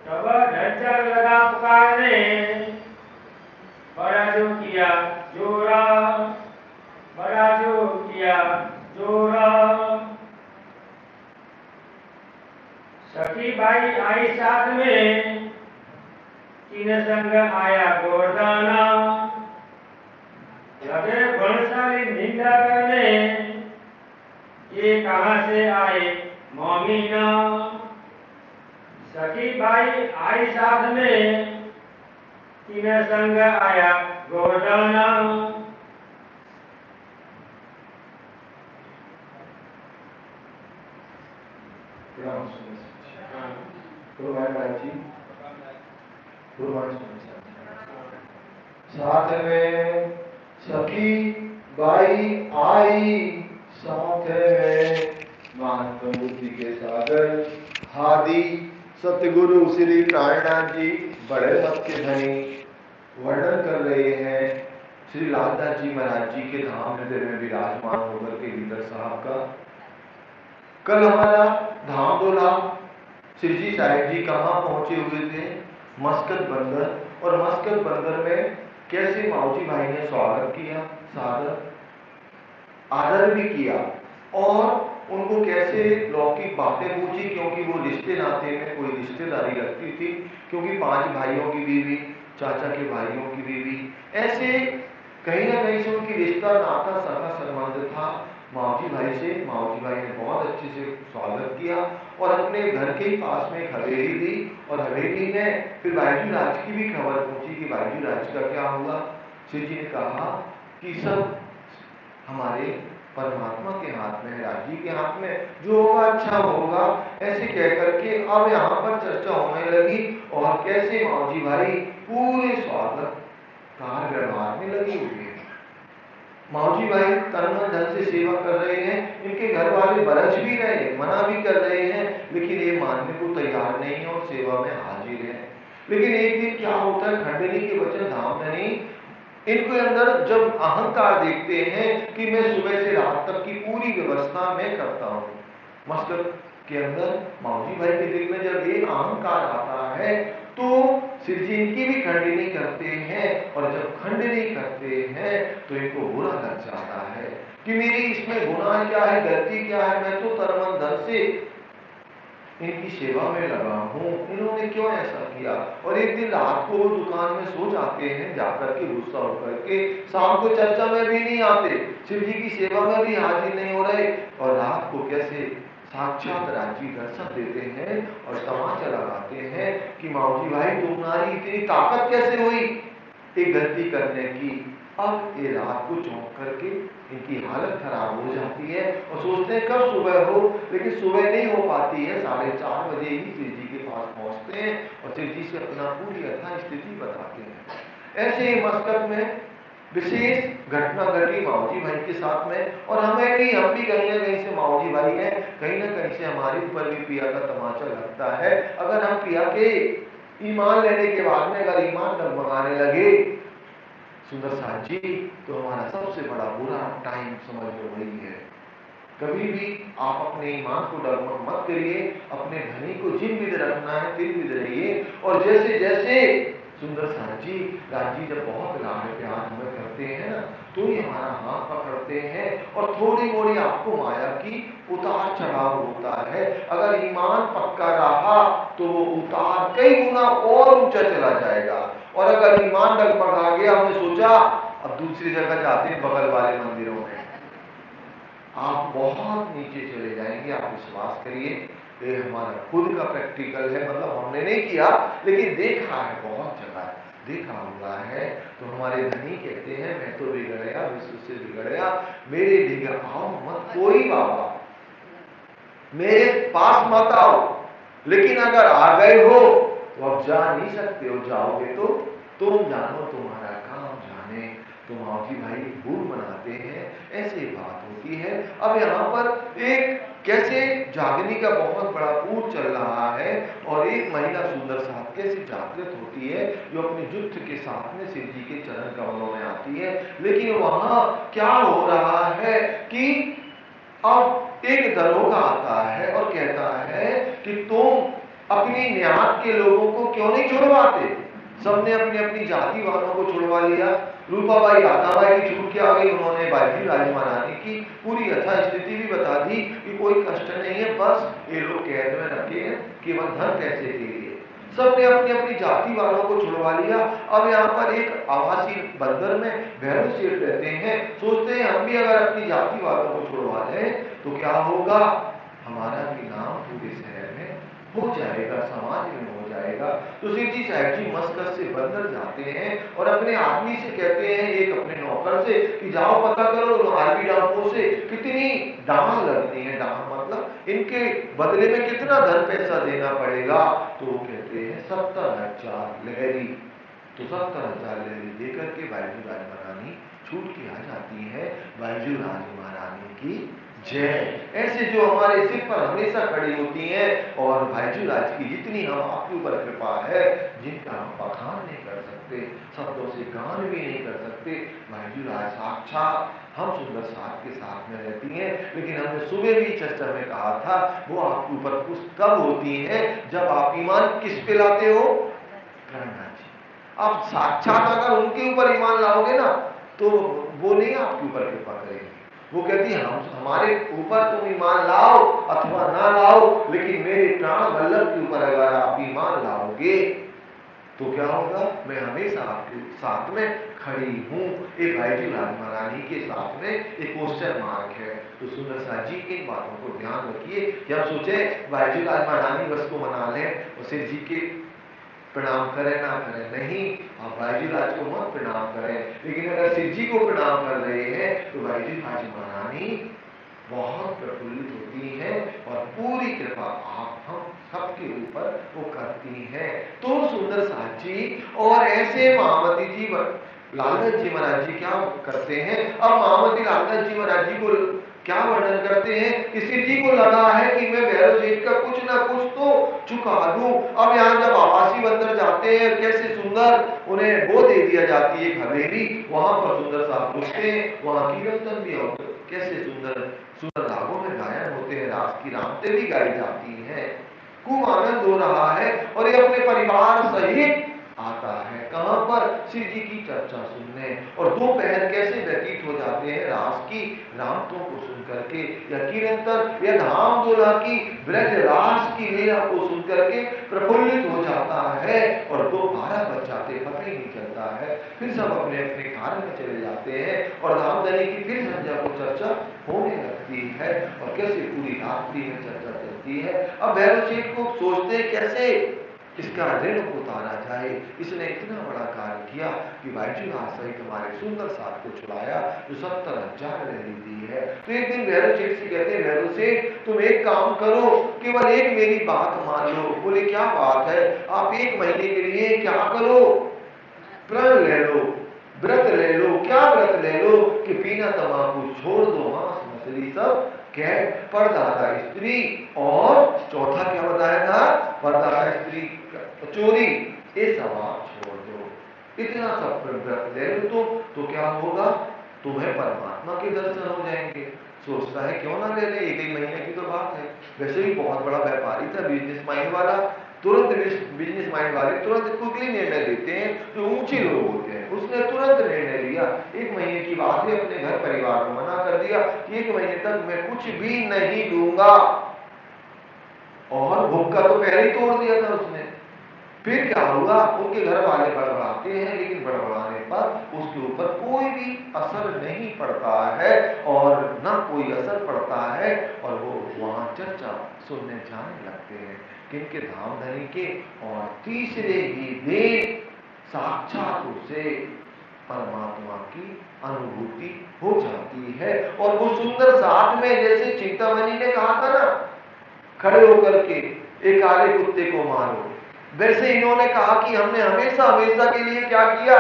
तब ढज्जर लगा पुकारने, बड़ा जो किया जोरा, बड़ा जो किया जोरा। सखी बाई आई साथ में, तीन संग आया गोरदाना, लगे बलशाली निंदा करने, ये कहाँ से आए मोमीना। सखी भाई आई साथ में, तीन संग आया गोरदाना। साथ में सखी बाई आई, साथ में महात्मा बुद्धि के सागर हादी सतगुरु श्री प्राणनाथ जी बड़े मत के धनी वर्णन कर रहे हैं श्री लालदास जी महाराज जी के धाम हृदय में विराजमान होकर के भीतर साहब का। कल हमारा धाम बोला श्री जी साहिब जी कहाँ पहुंचे हुए थे, मस्कत बंदर, और मस्कत बंदर में कैसे माऊजी भाई ने स्वागत किया, सादर आदर भी किया, और उनको कैसे लौकिक बातें पूछी, क्योंकि वो रिश्ते नाते में कोई रिश्तेदारी रखती थी, क्योंकि 5 भाइयों की बीवी, चाचा के भाइयों की बीवी, ऐसे कहीं ना कहीं से उनकी रिश्ता नाता सगा संबंध था माऊजी भाई से। माऊजी भाई ने बहुत अच्छे से स्वागत किया और अपने घर के ही पास में एक हवेली दी, और हवेली में फिर बायजू राज की भी खबर पूछी कि बायजू राज का क्या हुआ। श्री जी ने कहा कि सब हमारे परमात्मा के हाथ में है, राजी के हाथ में, जो होगा अच्छा होगा, ऐसे कह करके अब यहाँ पर चर्चा होने लगी और कैसे माऊजी भाई पूरे स्वागत कार व्यवहार में लगी हुई है। माऊजी भाई तन मन धन से सेवा कर रहे हैं, इनके घर वाले बरस भी रहे हैं, मना भी कर रहे हैं, लेकिन ये मानने को तैयार नहीं है और सेवा में हाजिर है। लेकिन एक दिन क्या होता है, खंडनी के वचन धाम नहीं, इनके अंदर जब अहंकार देखते हैं कि मैं सुबह से रात तक की पूरी व्यवस्था मैं करता हूँ, मस्कत के अंदर माऊजी भाई के दिल में जब ये अहंकार आता है तो सिर जी इनकी भी खंडनी करते हैं, और जब खंडनी करते हैं तो इनको बुरा लग जाता है कि मेरी इसमें गुनाह क्या है, गलती क्या है, मैं तो तन मन धन से इनकी सेवा में लगा हूं, इन्होंने क्यों ऐसा किया। और एक दिन रात को वो दुकान में सो जाते हैं, जाकर के गुस्सा होकर के, शाम को चर्चा में भी नहीं आते, शिव जी की सेवा में भी हाजिर नहीं हो रहे, और रात को कैसे साक्षात राजी दर्शन देते हैं और तमाचा लगाते हैं कि माऊजी भाई तुम्हारी इतनी ताकत कैसे हुई एक गलती करने की। अब ये रात को चौंक करके इनकी हालत खराब हो जाती है और सोचते हैं कब सुबह हो, लेकिन सुबह नहीं हो पाती है। 4:30 बजे ही शिव जी के पास पहुंचते हैं और शिव जी से अपना पूरी यथा स्थिति बताते हैं। ऐसे ही मस्कत में विशेष घटना घटी माऊजी भाई के साथ में, और हमें भी, हम भी कहीं ना कहीं से माऊजी भाई हैं, कहीं ना कहीं से हमारे ऊपर भी पिया का तमाचा लगता है। अगर हम पिया के ईमान लेने के बाद में अगर ईमान डगमगाने लगे सुंदर साथ जी, तो हमारा सबसे बड़ा बुरा टाइम समझ लो वही है। कभी भी आप अपने ईमान को डगमग मत करिए, अपने धनी को जिन विध रखना है तिन विध रहिए। और जैसे जैसे सुंदर साथ जी राजी जब बहुत लाड प्यार हमें करते हैं ना, तो ही हमारा हाथ पकड़ते हैं और थोड़ी मोड़ी आपको माया की उतार चढ़ाव होता है। अगर ईमान पक्का रहा तो वो उतार कई गुना और ऊंचा चला जाएगा, और अगर ईमान डगमगा गया, हमने सोचा अब दूसरी जगह जाते हैं बगल वाले मंदिरों में, आप बहुत नीचे चले जाएंगे। आप विश्वास करिए, ये हमारा खुद का प्रैक्टिकल है, मतलब हमने नहीं किया लेकिन देखा है, बहुत जगह देखा हुआ है। तो हमारे धनी कहते हैं मैं तो बिगड़ गया, विश्व से बिगड़ गया, मेरे बिगड़ आओ मत कोई बाबा, मेरे पास मत आओ, लेकिन अगर आ गए हो तो अब जा नहीं सकते हो, जाओगे तो तुम जानो तुम्हारा काम जाने। तो माऊजी भाई भूल मनाते हैं, ऐसे बात होती है। अब यहाँ पर एक कैसे जागने का बहुत बड़ा पूर चल रहा है, और एक महिला सुंदर साथ कैसे जागृत होती है, जो अपने युद्ध के साथ में शिव जी के चरण कमलों में आती है। लेकिन वहां क्या हो रहा है कि अब एक दरोगा आता है और कहता है कि तुम अपनी न्यात के लोगों को क्यों नहीं छुड़वाते? सबने अपनी अपनी जाति वालों को छुड़वा लिया। रूपाबाई राधाबाई की छूट के आ गई, उन्होंने बाजी राज महारानी की पूरी यथा स्थिति भी बता दी कि कोई कष्ट नहीं है, बस ये लोग कैद में रखे हैं केवल धन पैसे के लिए। सबने अपनी अपनी जाति वालों को छुड़वा लिया। अब यहाँ पर एक आवासी बंदर में भैरव सेठ रहते हैं, सोचते हैं हम भी अगर अपनी जाति वालों को छुड़वा लें तो क्या होगा, हमारा भी नाम पूरे शहर में हो जाएगा, समाज में हो जाएगा। तो सेठ जी साहब जी मस्कत से बंदर जाते हैं और अपने आदमी से कहते हैं, एक अपने नौकर से, कि जाओ पता करो आरबी डाकुओं से कितनी दाम लगती है, दाम मतलब इनके बदले में कितना धन पैसा देना पड़ेगा। तो वो कहते हैं 70,000 लहरी। तो 70,000 लहरी देकर के बायजू राज महारानी छूट के आ जाती है। बायजू राज महारानी की जय। ऐसे जो हमारे सिर पर हमेशा खड़ी होती हैं, और भाईजू राज की जितनी हम आपके ऊपर कृपा है, जिनका हम बखान नहीं कर सकते, शब्दों से गान भी नहीं कर सकते। भाईजू राज साक्षात हम सुंदर साथ के साथ में रहती हैं। लेकिन हमने सुबह भी चर्चा में कहा था, वो आपके ऊपर कुछ तब होती है जब आप ईमान किस पे लाते हो? गणना जी। आप साक्षात अगर उनके ऊपर ईमान लाओगे ना, तो वो नहीं आपके ऊपर कृपा करेंगे। वो कहती है हम हमारे ऊपर तुम ईमान लाओ अथवा ना लाओ, लेकिन मेरे प्राण वल्लभ के ऊपर अगर आप ईमान लाओगे तो क्या होगा, मैं हमेशा आपके साथ में खड़ी हूँ। एक भाईजू राज महारानी के साथ में एक क्वेश्चन मार्क है। तो सुंदर सा जी इन बातों को ध्यान रखिए कि हम सोचे भाईजू राज महारानी बस को मना लें और सिर जी के प्रणाम करें ना करें, नहीं, आप भाईजू राज को मत प्रणाम करें। लेकिन अगर शिव जी को प्रणाम कर रहे हैं तो भाईजू राज महारानी बहुत प्रफुल्लित होती है और पूरी कृपा आप हम सबके ऊपर वो करती है। तो सुंदर साथ जी और ऐसे महामती जी लालगंज जी महाराज जी क्या करते हैं? अब महामती लालगंज जी महाराज जी को क्या वर्णन करते हैं? किसी जी को लगा है कि मैं भैरव सेठ का कुछ ना कुछ तो चुका दूं। अब यहाँ जब आवासी बंदर जाते हैं, कैसे सुंदर उन्हें वो दे दिया जाती है हवेली, वहां पर सुंदर साहब पूछते हैं, वहां की कीर्तन भी होते, कैसे सुंदर सुंदर रागों में गायन होते हैं, रास की रामते भी गाई जाती हैं, खूब आनंद हो रहा है। और ये अपने परिवार सहित आता है कहां पर? शिव जी की चर्चा सुनने। और दोपहर कैसे व्यतीत हो जाते हैं रास की रामतों को सुन करके, या कीर्तन या धाम दूल्हा की ब्रज रास की लीला को सुन करके प्रफुल्लित हो जाता है। और 12 बज जाते पता ही नहीं चलता है। फिर सब अपने अपने कार्य में चले जाते हैं और रामधनी की फिर संध्या को चर्चा होने लगती है और कैसे पूरी रात्रि में चर्चा चलती है। अब भैरव सेठ को सोचते कैसे इसका ऋण उतारा जाए। इसने इतना बड़ा कार्य किया कि भाईजू राज सहित हमारे सुंदर साथ को छुड़ाया, जो 70,000 लहरी दी है। तो एक दिन भैरव सेठ से कहते हैं, भैरव सेठ तुम एक काम करो, केवल एक मेरी बात मान लो। बोले क्या बात है? आप 1 महीने के लिए क्या करो, प्रण ले लो, व्रत ले लो। क्या व्रत ले लो? कि बिना तंबाकू छोड़ दो, मांस मछली सब कैद, पर्दादा स्त्री, और चौथा क्या बताया था? पर्दादा स्त्री, चोरी, ये सब आप छोड़ दो। इतना सब व्रत ले लो तो क्या होगा? तुम्हें परमात्मा के दर्शन हो जाएंगे। सोचता है क्यों ना ले ले, 1 महीने की तो बात है। वैसे भी बहुत बड़ा व्यापारी था, बिजनेस माइंड वाला, तुरंत बिजनेस माइंड वाले तुरंत क्विकली निर्णय लेते हैं, जो ऊंचे लोग होते हैं। उसने तुरंत निर्णय लिया, 1 महीने की बात है, अपने घर परिवार को मना कर दिया, 1 महीने तक मैं कुछ भी नहीं लूंगा। और भूखा तो पहले ही तोड़ दिया था उसने। फिर क्या हुआ? उनके घर वाले बड़बड़ाते हैं, लेकिन बड़बड़ाने पर उसके ऊपर कोई भी असर नहीं पड़ता है और ना कोई असर पड़ता है। और वो वहां चर्चा सुनने जाने लगते हैं किनके धामधनी के। और तीसरे ही दिन साक्षात उसे परमात्मा की अनुभूति हो जाती है। और वो सुंदर साथ में, जैसे चिंतामणि ने कहा था ना, खड़े होकर के एक काले कुत्ते को मारो, वैसे इन्होंने कहा कि हमने हमेशा हमेशा के लिए क्या किया?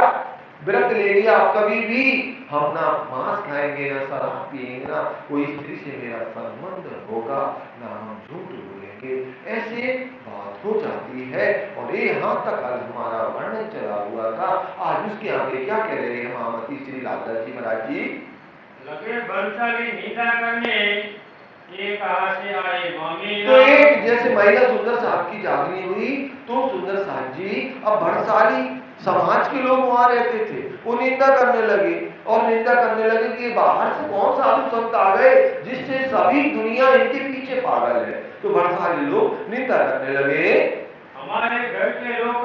व्रत ले लिया। कभी भी हम ना मांस खाएंगे, ना शराब पिएंगे, ना कोई स्त्री से मेरा संबंध होगा, ना हम झूठ बोलेंगे। ऐसे बात हो जाती है। और ये यहाँ तक आज हमारा वर्णन चला हुआ था। आज उसके आगे क्या कह रहे हैं महामती श्री लालदास जी महाराज जी? लगे बलशाली निंदा करने ये कहाँ से आए मामी। तो एक जैसे महिला सुंदर साहब की जागनी हुई तो सुंदर साहब जी अब भरसाली समाज के लोग वहां रहते थे, वो निंदा करने लगे और निंदा करने लगे कि बाहर से कौन साधु संत आ गए जिससे सभी दुनिया इनके पीछे पागल है। तो भरसाली लोग निंदा करने लगे, हमारे घर के लोग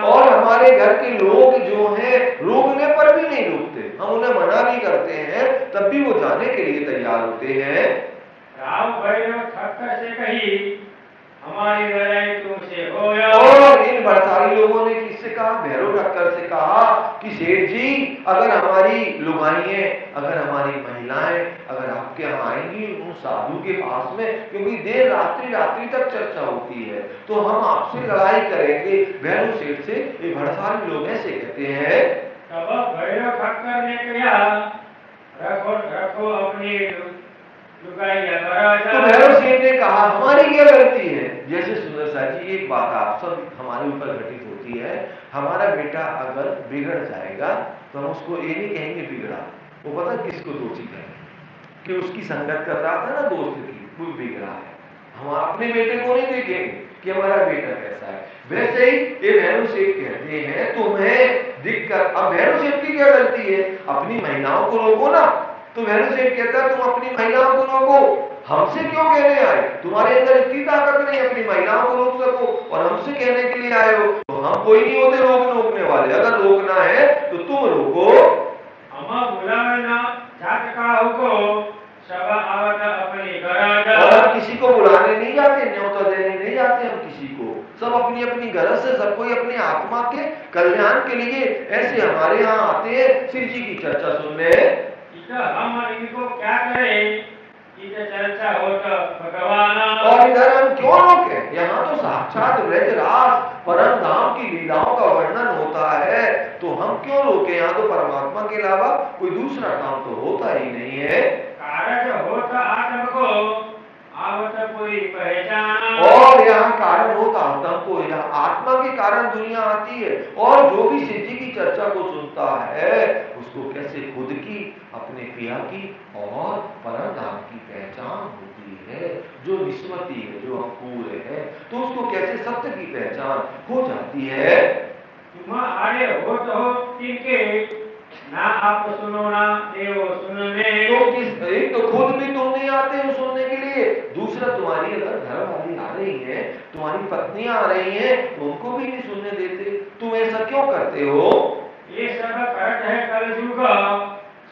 और हमारे घर के लोग जो हैं रोकने पर भी नहीं रुकते, हम उन्हें मना भी करते हैं तब भी वो जाने के लिए तैयार होते हैं। राम भैरव ठक्कर से कही हमारी लड़ाई तुमसे होया। और इन भरसाली लोगों ने किससे कहा, भैरव ठक्कर से कहा कि सेठ जी अगर हमारी लुगाइयां, अगर हमारी महिलाएं अगर आपके यहाँ आएंगी उन साधु के पास में, क्योंकि देर रात्रि तक चर्चा होती है, तो हम आपसे लड़ाई करेंगे। भैरव सेठ से ये भरसाली लोग ऐसे कहते हैं। तब भैरव ठक्कर ने कहा रखो रखो अपनी तो भैरव सेठ ने कहा हमारी क्या गलती है। जैसे सुंदर साहब जी एक बात आप सब हमारे ऊपर घटित होती है, हमारा बेटा अगर बिगड़ जाएगा तो हम उसको ये नहीं कहेंगे बिगड़ा, वो पता किसको दोषी कहेंगे कि उसकी संगत कर रहा था ना दोस्त की, वो बिगड़ा है। हम अपने बेटे को नहीं देखेंगे कि हमारा बेटा कैसा है। वैसे ही ये भैरव सेठ कहते हैं तुम्हें दिक्कत, अब भैरव सेठ की क्या गलती है, अपनी महिलाओं को रोको ना। तो भैरव सेठ कहता है तुम अपनी महिलाओं को रोको, हमसे क्यों कहने आए, तुम्हारे अंदर इतनी ताकत नहीं अपनी महिलाओं को रोक सको और हमसे कहने के लिए आए हो। तो हम कोई नहीं होते रोकने वाले, अगर रोकना है तो तुम रोको। हम बुलाना जात को सब आवत अपनी घर, और हम किसी को बुलाने नहीं जाते, न्योता देने नहीं जाते हम किसी को, सब अपनी अपनी घर से सब कोई अपने आत्मा के कल्याण के लिए ऐसे हमारे यहाँ आते हैं शिव जी की चर्चा सुनने। हम इनको क्या करें, चर्चा हो तो भगवान, और इधर हम क्यों रोके, यहाँ तो साक्षात ब्रजराज परम धाम की लीलाओं का वर्णन होता है, तो हम क्यों रोके, यहाँ तो परमात्मा के अलावा कोई दूसरा काम तो होता ही नहीं है। कारण होता आत्म को आवत कोई पहचान, और यहाँ कारण होता आत्मा को, यहाँ आत्मा के कारण दुनिया आती है, और जो भी शिव जी की चर्चा को सुनता है उसको कैसे खुद की, अपने पिया की और परम धाम की पहचान होती है, जो निस्मति है, जो अंकुर है, तो उसको कैसे सत्य की पहचान हो जाती है। तुम आए हो तो तिनके ना आप सुनो ना देव सुनने, तो किस एक तो खुद भी तुम नहीं आते हो सुनने के लिए, दूसरा तुम्हारी अगर घर वाली आ रही है, तुम्हारी पत्नियां आ रही हैं, तो उनको भी नहीं सुनने देते, तुम ऐसा क्यों करते हो। ये सब करत है कलयुग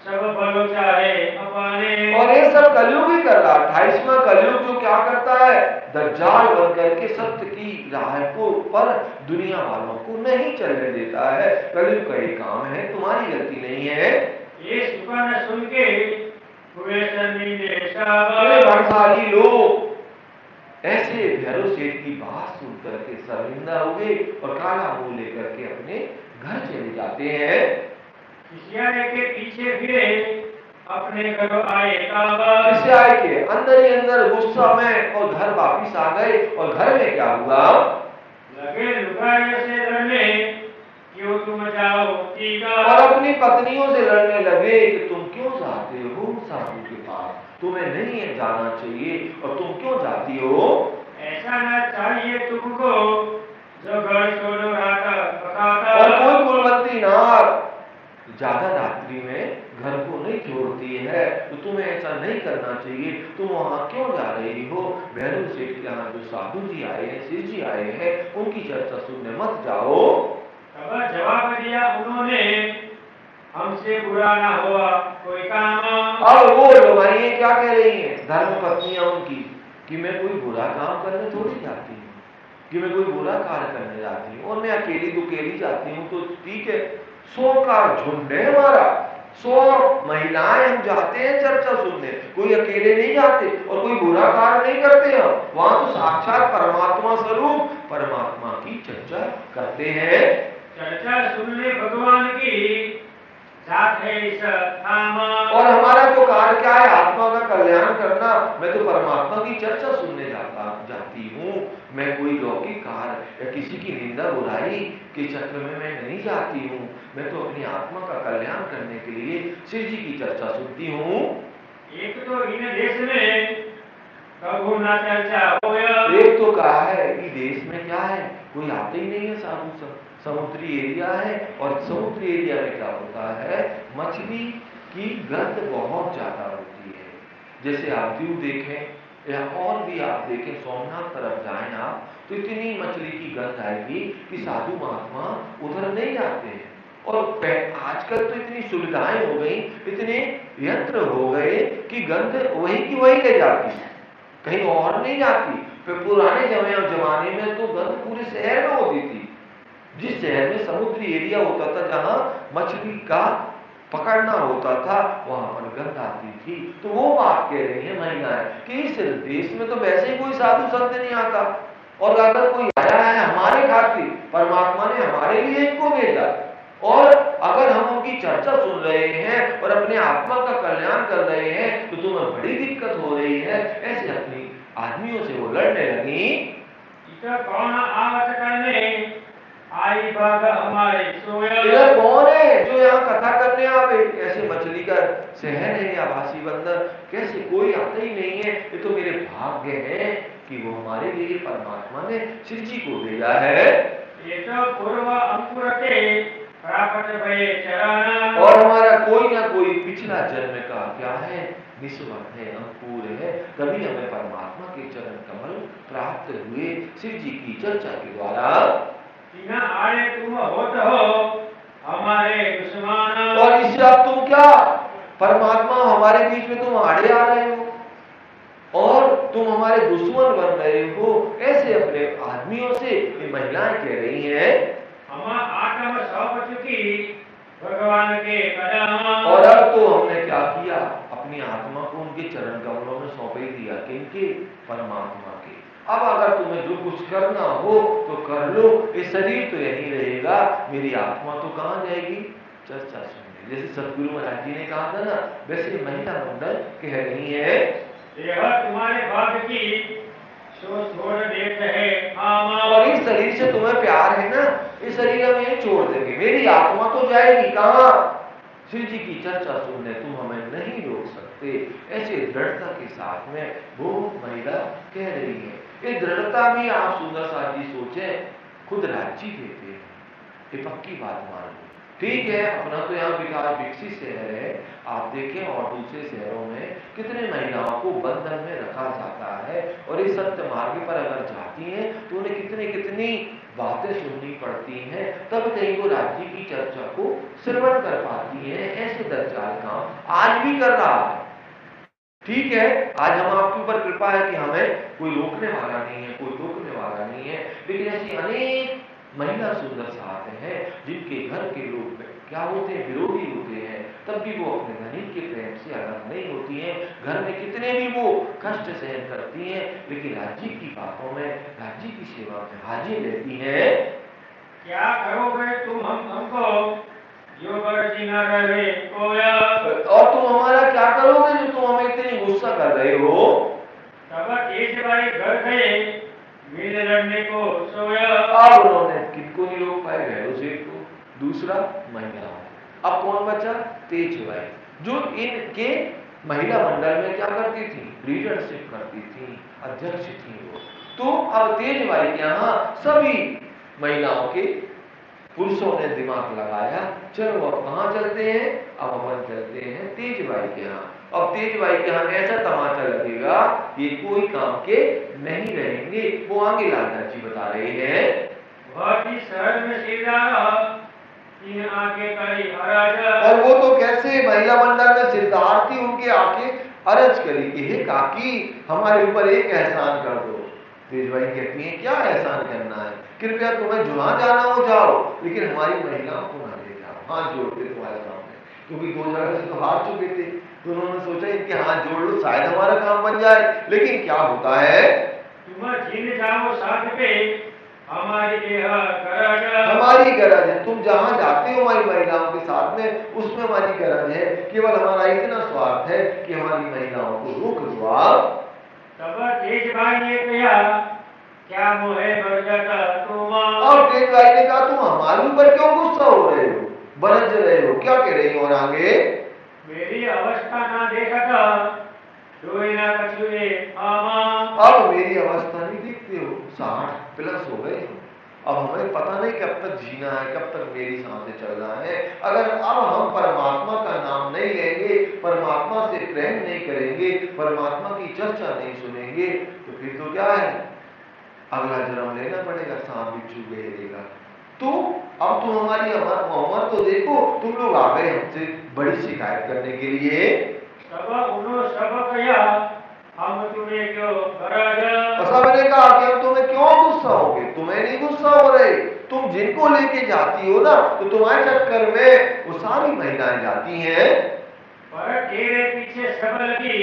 सब बलो चाहे अपने, और ये सब कलयुग ही कर रहा, 28वां कलयुग जो क्या करता है, दज्जाल बन करके सत्य की राह को पर दुनिया वालों को नहीं चलने देता है। कलयुग का ये काम है, तुम्हारी गलती नहीं है। ये सुपन सुन के भरसाली लोग ऐसे भैरव सेठ की बात सुन करके शर्मिंदा हुए और काला मुंह लेकर के अपने घर चले जाते हैं। के पीछे फिरे अपने घर आए के अंदर ही अंदर गुस्सा में और घर वापिस आ गए, और घर में क्या हुआ, लगे लुगाइयों से लड़ने क्यों तुम जाओ, और अपनी पत्नियों से लड़ने लगे कि तुम क्यों जाते हो साधु के पास, तुम्हें नहीं है जाना चाहिए और तुम क्यों जाती हो। ऐसा ना चाहिए तुमको जो घर छोड़ो बताता, और कोई कुलवंती नार ज्यादा रात्रि में घर को नहीं छोड़ती है, तो तुम्हें ऐसा नहीं करना चाहिए, तुम वहां क्यों जा रही हो। भैरव सेठ के यहाँ जो साधु जी आए हैं, शिव जी आए हैं, उनकी चर्चा सुनने मत जाओ। अब जवाब दिया उन्होंने हमसे बुरा ना हुआ कोई काम। अब वो लोग क्या कह रही हैं धर्म पत्नियां उनकी, कि मैं कोई बुरा काम करने थोड़ी जाती हूँ, कि मैं कोई बुरा कार्य करने जाती हूँ, और मैं अकेली दुकेली जाती हूँ तो ठीक है, 100 का झुंड है हमारा, 100 महिलाएं हम जाते हैं चर्चा सुनने, कोई अकेले नहीं जाते और कोई बुरा कार्य नहीं करते हैं, वहां तो साक्षात परमात्मा स्वरूप परमात्मा की चर्चा करते हैं। चर्चा सुनने भगवान की साथ है इस धाम। और हमारा तो कार्य क्या है? आत्मा का कल्याण करना। मैं तो परमात्मा की चर्चा सुनने जाती हूँ। मैं कोई लौकिक कार्य या किसी की निंदा बुराई के चक्र में मैं नहीं जाती हूँ। मैं तो अपनी आत्मा का कल्याण करने के लिए शिव जी की चर्चा सुनती हूँ। एक तो इन देश में कभू ना चर्चा होय। एक तो कहा है कि देश में क्या है, कोई आते ही नहीं है साधु सब। समुद्री एरिया है और समुद्री एरिया में क्या होता है, मछली की गंध बहुत ज्यादा होती है। जैसे आप दीव देखें या और भी आप देखें, सोमनाथ तरफ जाएं आप, तो इतनी मछली की गंध आएगी कि साधु महात्मा उधर नहीं जाते हैं। और आजकल तो इतनी सुविधाएं हो गई, इतने यंत्र हो गए कि गंध वही की वही ले जाती है, कहीं और नहीं जाती। फिर पुराने जमाने में तो गंध पूरे शहर में होती थी। जिस शहर में समुद्री एरिया होता था, जहां मछली का पकड़ना होता था, वहां पर गंध आती थी। तो वो बात कह रही है महिलाएं कि इस देश में तो वैसे ही कोई साधु संत नहीं आता, और अगर कोई आया है हमारे खातिर, परमात्मा ने हमारे लिए इनको भेजा, और अगर हम उनकी चर्चा सुन रहे हैं और अपने आत्मा का कल्याण कर रहे हैं, तो तुम्हें बड़ी दिक्कत हो रही है। ऐसे अपनी आदमियों से वो लड़ने लगी। इधर कौन आवत करने आई बाग हमारे सोया। इधर कौन है जो यहाँ कथा करने आवे? ऐसे मछली का शहर है या वासी बंदर, कैसे कोई आता ही नहीं है। ये तो मेरे भाग्य है कि वो हमारे लिए परमात्मा ने शिव जी को भेजा है। ये तो पूर्व अंकुर के प्राप्त भये चरण। और हमारा कोई ना कोई पिछला जन्म का क्या है, निस्वार्थ है, अंकुर है। कभी हमें परमात्मा के चरण कमल प्राप्त हुए शिव जी की चर्चा के द्वारा। बिना आए तुम होत हो हमारे दुश्मन। और इससे अब तुम क्या, परमात्मा हमारे बीच में तुम आड़े आ रहे हो और तुम हमारे दुश्मन बन रहे हो। ऐसे अपने आदमियों से ये महिलाएं कह रही हैं। हम आत्म सौंप चुकी भगवान के कदम। और अब तो हमने क्या किया, अपनी आत्मा को उनके चरण कमलों में सौंप ही दिया। किनके? परमात्मा के। अब अगर तुम्हें जो कुछ करना हो तो कर लो, ये शरीर तो यहीं रहेगा, मेरी आत्मा तो कहाँ जाएगी? चर्चा सुनने। जैसे सतगुरु महाराज जी ने कहा था ना, वैसे महिला मंडल कह रही है, यह तुम्हारे भाग्य की सो छोड़ देते हैं हम। और इस शरीर से तुम्हें प्यार है ना, इस शरीर हम ये छोड़ देंगे, मेरी आत्मा तो जाएगी कहाँ? शिव जी की चर्चा सुनने। तुम हमें नहीं रोक सकते। ऐसे दृढ़ता के साथ में वो महिला कह रही है। ये दृढ़ता भी आप सुंदर साथ जी सोचे, खुद राज्य देते हैं। ये पक्की बात मान लो। ठीक है, अपना तो यहाँ विकास विकसित शहर है, आप देखें और दूसरे शहरों में कितने महिलाओं को बंधन में रखा जाता है, और इस सत्य मार्ग पर अगर जाती हैं तो उन्हें कितनी बातें सुननी पड़ती हैं, तब कहीं वो राज्य की चर्चा को श्रवण कर पाती हैं। ऐसे दज्जाल काम आज भी कर रहा है। ठीक है, आज हम आपके ऊपर कृपा है कि हमें कोई रोकने वाला नहीं है, कोई रोकने वाला नहीं है, लेकिन ऐसी अनेक महिला सुंदर साथ हैं जिनके घर के लोग क्या होते हैं, विरोधी होते हैं, तब भी वो अपने धनी के प्रेम से अलग नहीं होती हैं। घर में कितने भी वो कष्ट सहन करती हैं, लेकिन राज्य की बातों में, राज्य की सेवा में हाजिर रहती हैं। क्या करोगे तुम हमको जो बरसी न रहे कोया। और तुम हमारा क्या करोगे जो तुम हमें इतनी गुस्सा कर रहे हो? तब एक भाई घर गए मिल लड़ने को सोया। अब उन्होंने किनको नहीं रोक पाए? गैरो सेठ को, दूसरा महिला। अब कौन बचा? तेज भाई, जो इनके महिला मंडल में क्या करती थी? लीडरशिप करती थी, अध्यक्ष थी वो। तो अब तेज भाई के यहाँ सभी महिलाओं के पुरुषों ने दिमाग लगाया, चलो अब कहाँ चलते हैं? अब अपन चलते हैं तेज भाई के यहाँ। अब तेज भाई के यहाँ ऐसा तमाचा लगेगा, ये कोई काम के नहीं रहेंगे। वो आगे लालदास जी बता रहे हैं, शहर में तीन आगे करी अरज। और वो तो कैसे महिला मंडल में सिद्धार्थी उनके आके अरज करी कि हे काकी, हमारे ऊपर एक एहसान कर दो। तेज भाई कहती हैं, क्या एहसान करना है? कृपया तुम्हें जहाँ जाना हो जाओ, लेकिन हमारी महिलाओं को ना ले जाओ। हाथ जोड़ते तुम्हारे सामने, क्योंकि 2 जगह से तो हार चुके थे, तो उन्होंने सोचा इनके हाथ जोड़ लो, शायद हमारा काम बन जाए। लेकिन क्या होता है, तुम जिन जाओ साथ पे हमारी यह गरज हमारी गरज है। तुम जहां जाते हो हमारी महिलाओं के साथ में, उसमें हमारी गरज है। केवल हमारा इतना स्वार्थ है कि हमारी महिलाओं को रोक दो आप। तब तेज भाई ने कहा, क्या मोहे बरजत तुम। और तेज भाई ने कहा, तुम हमारे ऊपर क्यों गुस्सा हो रहे हो, बरज रहे हो, क्या कह रही हो? और आगे, मेरी अवस्था ना देखता रोए ना कछुए आमा। अब मेरी अवस्था नहीं देखते हो, 60+ हो गए हो, अब हमें पता नहीं कब तक जीना है, कब तक मेरी सांसें चलना है। अगर अब हम परमात्मा का नाम नहीं लेंगे, परमात्मा से प्रेम नहीं करेंगे, परमात्मा की चर्चा नहीं सुनेंगे, तो फिर तो क्या है, अगला जन्म लेना पड़ेगा सांप बिच्छू घेरे का। तो अब तुम हमारी उम्र तो देखो, तुम लोग आ गए हमसे बड़ी शिकायत करने के लिए। सब उनो सब कया, हम तुम्हें क्यों गरज। सब ने कहा कि हम तुम्हें क्यों गुस्सा होगे, तुम्हें नहीं गुस्सा हो रहे, तुम जिनको लेके जाती हो ना, तो तुम्हारे चक्कर में वो सारी महिलाएं जाती हैं। पर तेरे पीछे सब लगी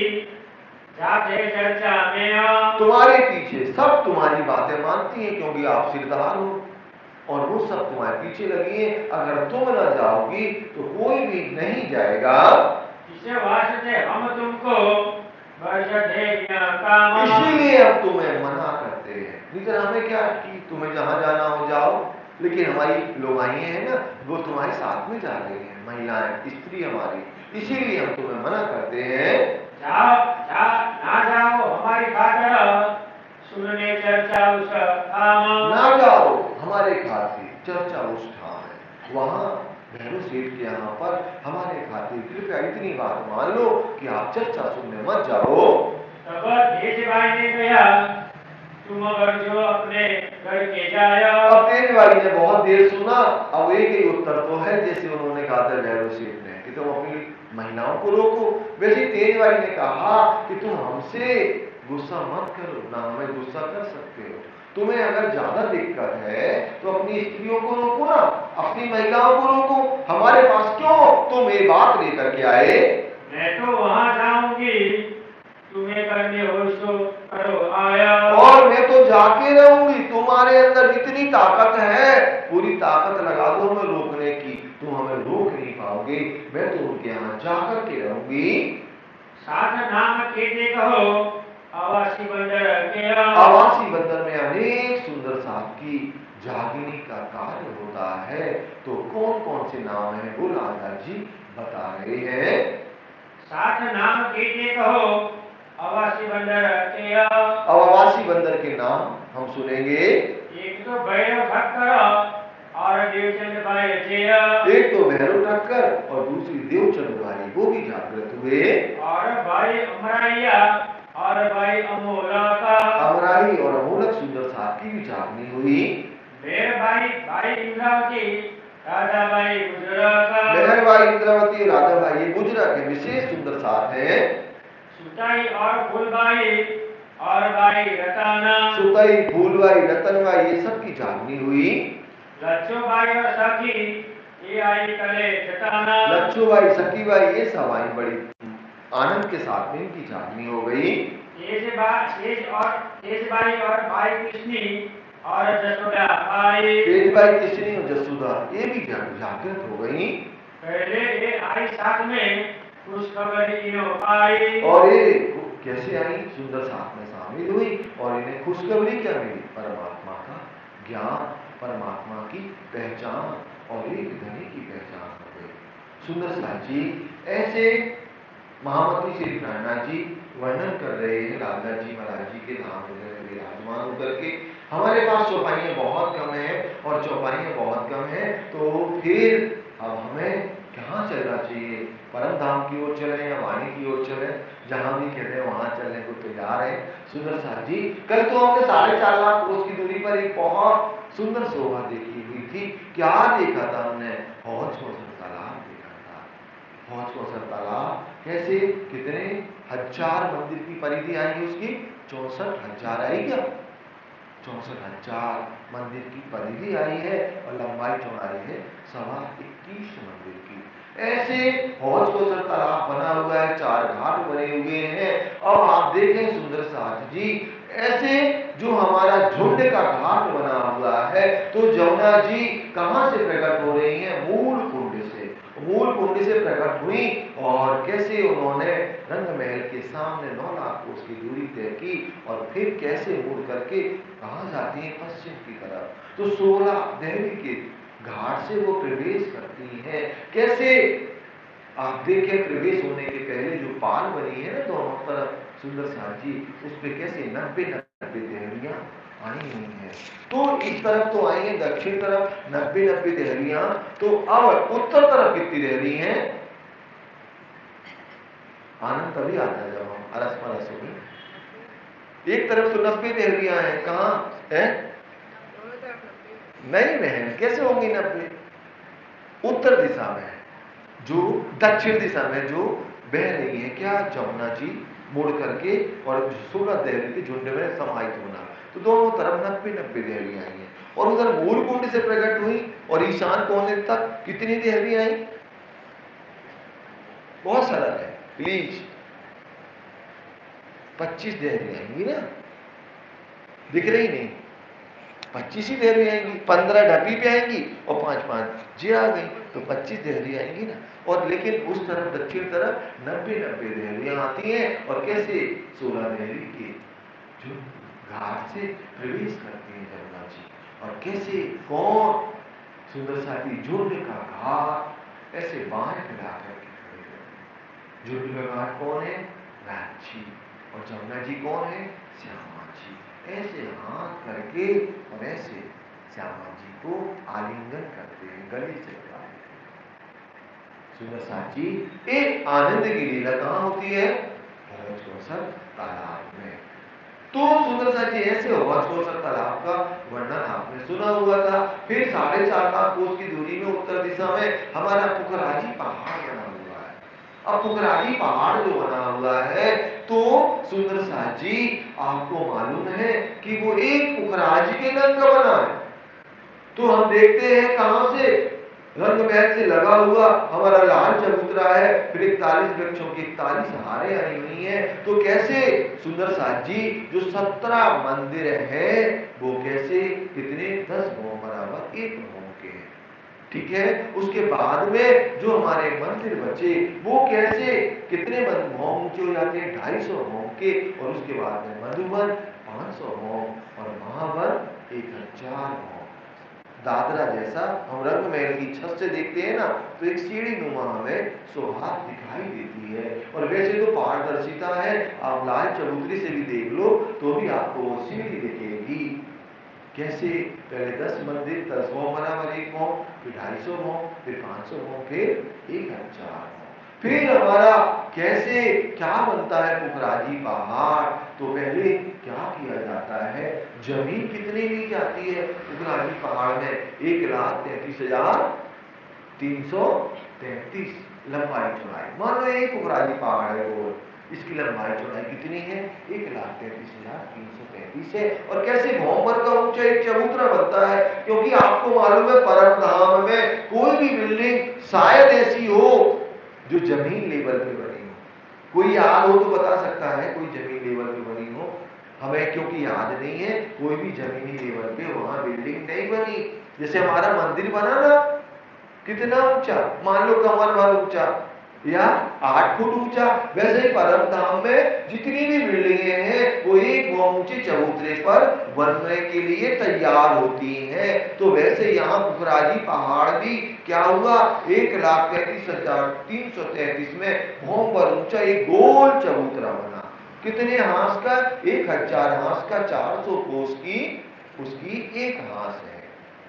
जाते चर्चा में। तुम्हारे पीछे सब तुम्हारी बातें मानती हैं, क्योंकि आप सिरदार हो, और वो सब तुम्हारे पीछे लगी है। अगर तुम न जाओगी तो कोई भी नहीं जाएगा। इसे वास्ते हम तुमको काम। इसीलिए हम तुम्हें मना करते हैं। लेकिन हमें क्या कि तुम्हें जहां जाना हो जाओ, लेकिन हमारी लोगाइयां हैं ना, वो तुम्हारे साथ में जा रही हैं, महिलाएं, स्त्री हमारी, इसीलिए हम तुम्हें मना करते हैं। जाओ ना जाओ हमारी खातिर सुनने चर्चा उस काम। ना जाओ हमारे खातिर चर्चा उस ठाम है, वहां भैरव सेठ के यहाँ पर हमारे खातिर कृपया इतनी बात मान लो कि आप चर्चा सुनने मत जाओ। तब तेज भाई ने कहा, तुम अगर जो अपने घर के जाया। अब तेज भाई ने बहुत देर सुना, अब एक ही उत्तर तो है जैसे उन्होंने कहा था भैरव सेठ ने कि तुम अपनी महिलाओं को रोको। वैसे तेज भाई ने कहा कि तुम हमसे गुस्सा मत करो, ना हमें गुस्सा कर सकते हो। तुम्हें अगर ज्यादा दिक्कत है तो अपनी स्त्रियों को रोको ना, अपनी महिलाओं को रोको, हमारे पास क्यों तुम ये बात लेकर के आए? मैं तो वहां जाऊंगी, तुम्हें करने हो सो करो आया। और मैं तो जाके रहूंगी, तुम्हारे अंदर इतनी ताकत है, पूरी ताकत लगा दो हमें रोकने की, तुम हमें रोक नहीं पाओगे, मैं तो उनके यहाँ जाकर के रहूंगी। साथ नाम कहते कहो आवासी बंदर के। आवासी बंदर में अनेक सुंदर साथ की जागने का कार्य होता है, तो कौन कौन से नाम है वो लालदास जी बता रहे हैं। साथ नाम कहते कहो आवासी बंदर के। अब आवासी बंदर के नाम हम सुनेंगे। एक तो भैरव ठक्कर और देवचंद भाई अजय। एक तो भैरव ठक्कर और दूसरी देवचंद भाई, वो भी जागृत हुए। और भाई अमराइया और भाई अमोलक। अमराई और अमोलक सुंदर साथ की भी जागनी हुई। मेरे भाई इंद्रावती राजा भाई गुजरात। मेहर भाई इंद्रावती राजा भाई ये गुजरात के विशेष सुंदर साथ हैं। सुताई और फूलबाई और भाई रतन। सुताई, फूलबाई, रतन भाई ये सब की जागनी हुई। लच्छो भाई और सखी ये आई कले चटाना। लच्छू भाई, सखी भाई ये सब आई बड़ी आनंद के साथ में इनकी जागनी हो गई। तेज भाई और भाई कृष्णी और जसोदा भाई। तेज भाई, कृष्णी और जसोदा ये भी जागृत हो गई। पहले ये आई साथ में खुशखबरी इन्हों पाई। और ये कैसे आई, सुंदर साथ में शामिल हुई और इन्हें खुशखबरी क्या मिली, परमात्मा का ज्ञान, परमात्मा की पहचान और एक धनी की पहचान हो गई। सुंदर साथ जी ऐसे महामती श्री नारायण जी वर्णन कर रहे हैं लालदास जी महाराज जी के धाम में विराजमान होकर के। हमारे पास चौपाइयाँ बहुत कम है और चौपाइयाँ बहुत कम है, तो फिर अब हमें कहाँ चलना चाहिए, परम धाम की ओर चले या वाणी की ओर चले, जहां भी कहते हैं वहां चलने को तैयार है। सुंदर साथ जी कल तो हमने 4.5 लाख कोस की दूरी पर एक बहुत सुंदर शोभा देखी हुई थी। क्या देखा था हमने, हौज कौशल तालाब देखा था। हौज कौशल तालाब कैसे, कितने 1000 मंदिर की परिधि आई उसकी, 64,000 आई क्या, 64,000 मंदिर की परिधि आई है और लंबाई चौड़ाई है 21.25 मंदिर की। ऐसे हौज कौशल तालाब बना हुआ है, 4 घाट बने हुए हैं। अब आप देखें सुंदर साथ जी, ऐसे जो हमारा झुंड झुंड का घाट बना हुआ है। तो जमुना जी कहां से प्रकट हो रही हैं? मूल कुंड से। मूल कुंड से प्रकट हुई और कैसे उन्होंने रंगमहल के सामने 9 लाख कोस की दूरी तय की और फिर कैसे मुड़ करके कहां जाती हैं? पश्चिम की तरफ। तो 16 देहरी के घाट से वो प्रवेश करती हैं। कैसे आप देखें, प्रवेश होने के पहले जो पाल बनी है ना दोनों तरफ सुंदर साथ जी, उस पे कैसे 90 देहरियां आई हुई हैं। तो इस तरफ तो आई है, दक्षिण तरफ 90 देहरियां। तो अब उत्तर तरफ कितनी देहरी हैं? आनंद तभी आता है जब हम अरस परस होंगे। एक तरफ तो 90 देहरियां हैं, कहां है? नहीं बहन, कैसे होंगी 90? उत्तर दिशा में, जो दक्षिण दिशा में जो बह रही है क्या? जमुना जी मुड़ करके और 16 देहरी के झुंड में समाहित होना। तो दोनों तरफ 90 देहरियां आई हैं और उधर मूल कुंड से प्रकट हुई और ईशान कोने तक कितनी देहरियां आई? बहुत सरल है, प्लीज 25 देहरियां आएंगी ना, दिख रही नहीं? 25 ही देहरी आएंगी, 15 ढपी पे आएंगी और 5 जी आ गई, तो 25 देहरी आएंगी ना। और लेकिन उस तरफ दक्षिण तरफ 90 देहरियां आती हैं और कैसे 16 देहरी के जो घाट से प्रवेश करती हैं जमुना जी। और कैसे कौन? सुंदर साथी झुंड का घाट ऐसे बाहें फैला करके खड़े हैं। झुंड का घाट कौन है? रांची। और जमुना जी कौन है? श्यामा जी। ऐसे हाथ करके और ऐसे श्यामा जी को आलिंगन करते हैं, गले से लगाते हैं। सुंदर साथी, एक आनंद की लीला कहां होती है? भोजकोसर तालाब में। तो सुंदर साथी ऐसे भोजकोसर तालाब का वर्णन आपने सुना हुआ था। फिर 4.5 लाख कोस की दूरी में उत्तर दिशा में हमारा पुखराजी पहाड़ बना हुआ है। अब पुखराजी पहाड़ जो बना हुआ है, तो सुंदर साथ जी आपको मालूम है कि वो एक पुखराज के रंग का बना है। तो हम देखते हैं कहां से? रंगमहल से लगा हुआ हमारा लाल चबूतरा है, फिर 41 वृक्षों की 41 हारें आई हुई हैं। तो कैसे सुंदर साथ जी जो 17 मंदिर है वो कैसे कितने? 10 भोम बराबर 1 भोम के हैं, ठीक है। उसके बाद में जो हमारे मंदिर बचे वो कैसे कितने भोम ऊंचे हो जाते हैं? 250 भोम के। और उसके बाद में मधुबन 500 भोम और महाबन 1000 भोम। दादरा जैसा हम रंगमहल की छत से देखते हैं ना, तो एक सीढ़ी नुमा हमें सौहार्द दिखाई देती है। और वैसे तो पारदर्शिता है, आप लाल चबूतरी से भी देख लो तो भी आपको वो सीढ़ी दिखेगी। कैसे पहले 10 मंदिर, 10 भोम बराबर 1 भोम, फिर 250 भोम, फिर 500 भोम, फिर 1000 भोम। फिर हमारा कैसे क्या बनता है पुखराजी पहाड़? तो पहले क्या किया जाता है? जमीन कितनी ली जाती है पुखराजी पहाड़ में? 1,33,333 लंबाई चौड़ाई। मान लो एक पुखराजी पहाड़ है वो, इसकी लंबाई चौड़ाई कितनी है? 1,33,333 है। और कैसे भौमर का ऊंचा एक चबूतरा बनता है, क्योंकि आपको मालूम है परम धाम में कोई भी बिल्डिंग शायद ऐसी हो जो जमीन लेवल पे बनी हो। कोई याद हो तो बता सकता है कोई जमीन लेवल पे बनी हो? हमें क्योंकि याद नहीं है, कोई भी जमीनी लेवल पे वहां बिल्डिंग नहीं बनी। जैसे हमारा मंदिर बना ना, कितना ऊंचा, मान लो कमर भर ऊंचा या 8 फुट ऊंचा, वैसे ही परम धाम में जितनी भी बिल्डिंगें हैं वो एक ऊंचे चबूतरे पर बनने के लिए तैयार होती हैं। तो वैसे यहाँ पुखराजी पहाड़ भी क्या हुआ? 1,33,333 में भौम पर ऊंचा एक गोल चबूतरा बना। कितने हांस का? 1000 हांस का, 400 कोस की उसकी एक हांस है।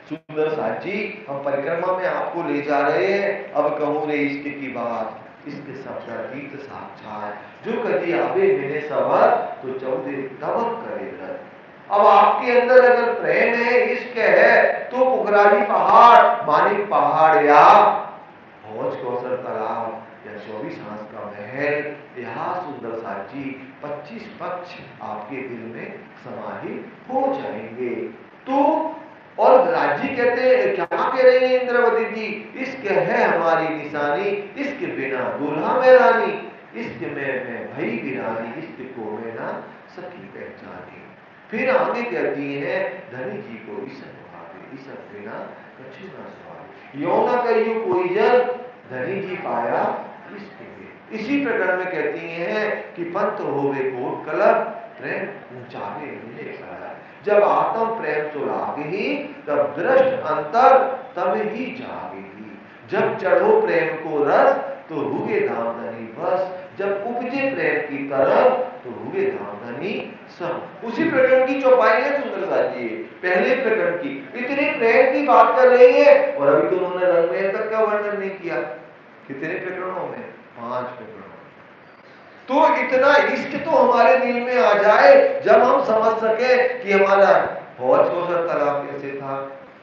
सुंदर साथ जी हम परिक्रमा में आपको ले जा रहे हैं। अब कहूँ रे इश्क की बात, इश्क शब्द गीत साक्षात, जो कभी आवे मेरे सवर तो 14 तवक करे रत। अब आपके अंदर अगर प्रेम है, इश्क है, तो पुखराजी पहाड़, मानिक पहाड़ या भोजकोसर तालाब या 24 हांस का महल, यहाँ सुंदर साथ जी 25 पक्ष आपके दिल में समाहित हो जाएंगे। तो और राज्य कहते हैं, क्या कह रहे हैं इंद्रवती जी? इश्क है हमारी निशानी, इश्क बिना दूल्हा में रानी, इश्क में मैं भई वीरानी, इश्क को मैं ना सकी पहचानी। फिर आगे कहती है धनी जी को ईसत भावे ईसत बिना कछु ना सवारे, यो ना कहियो कोई जन धनी जी पाया इसके लिए। इसी प्रकार में कहती हैं कि पंत होवे कोट कलप प्रेम ऊंचावे मिले करा, जब आत्म प्रेम तो लागेही तब दृष्ट अंतर तब ही जागेगी, जब चढ़ो प्रेम को रस तो हुए धाम धनी बस, जब उपजे प्रेम की तरफ तो हुए धाम धनी सब। उसी प्रकरण की चौपाई है सुंदर साथ जी, पहले प्रकरण की इतने प्रेम की बात कर रही है और अभी तो उन्होंने रंग तक का वर्णन नहीं किया। कितने प्रकरणों में? 5 प्रकरणों। तो इतना इश्क तो हमारे दिल में आ जाए जब हम समझ सके कि हमारा बहुत छोटा तालाब कैसे था,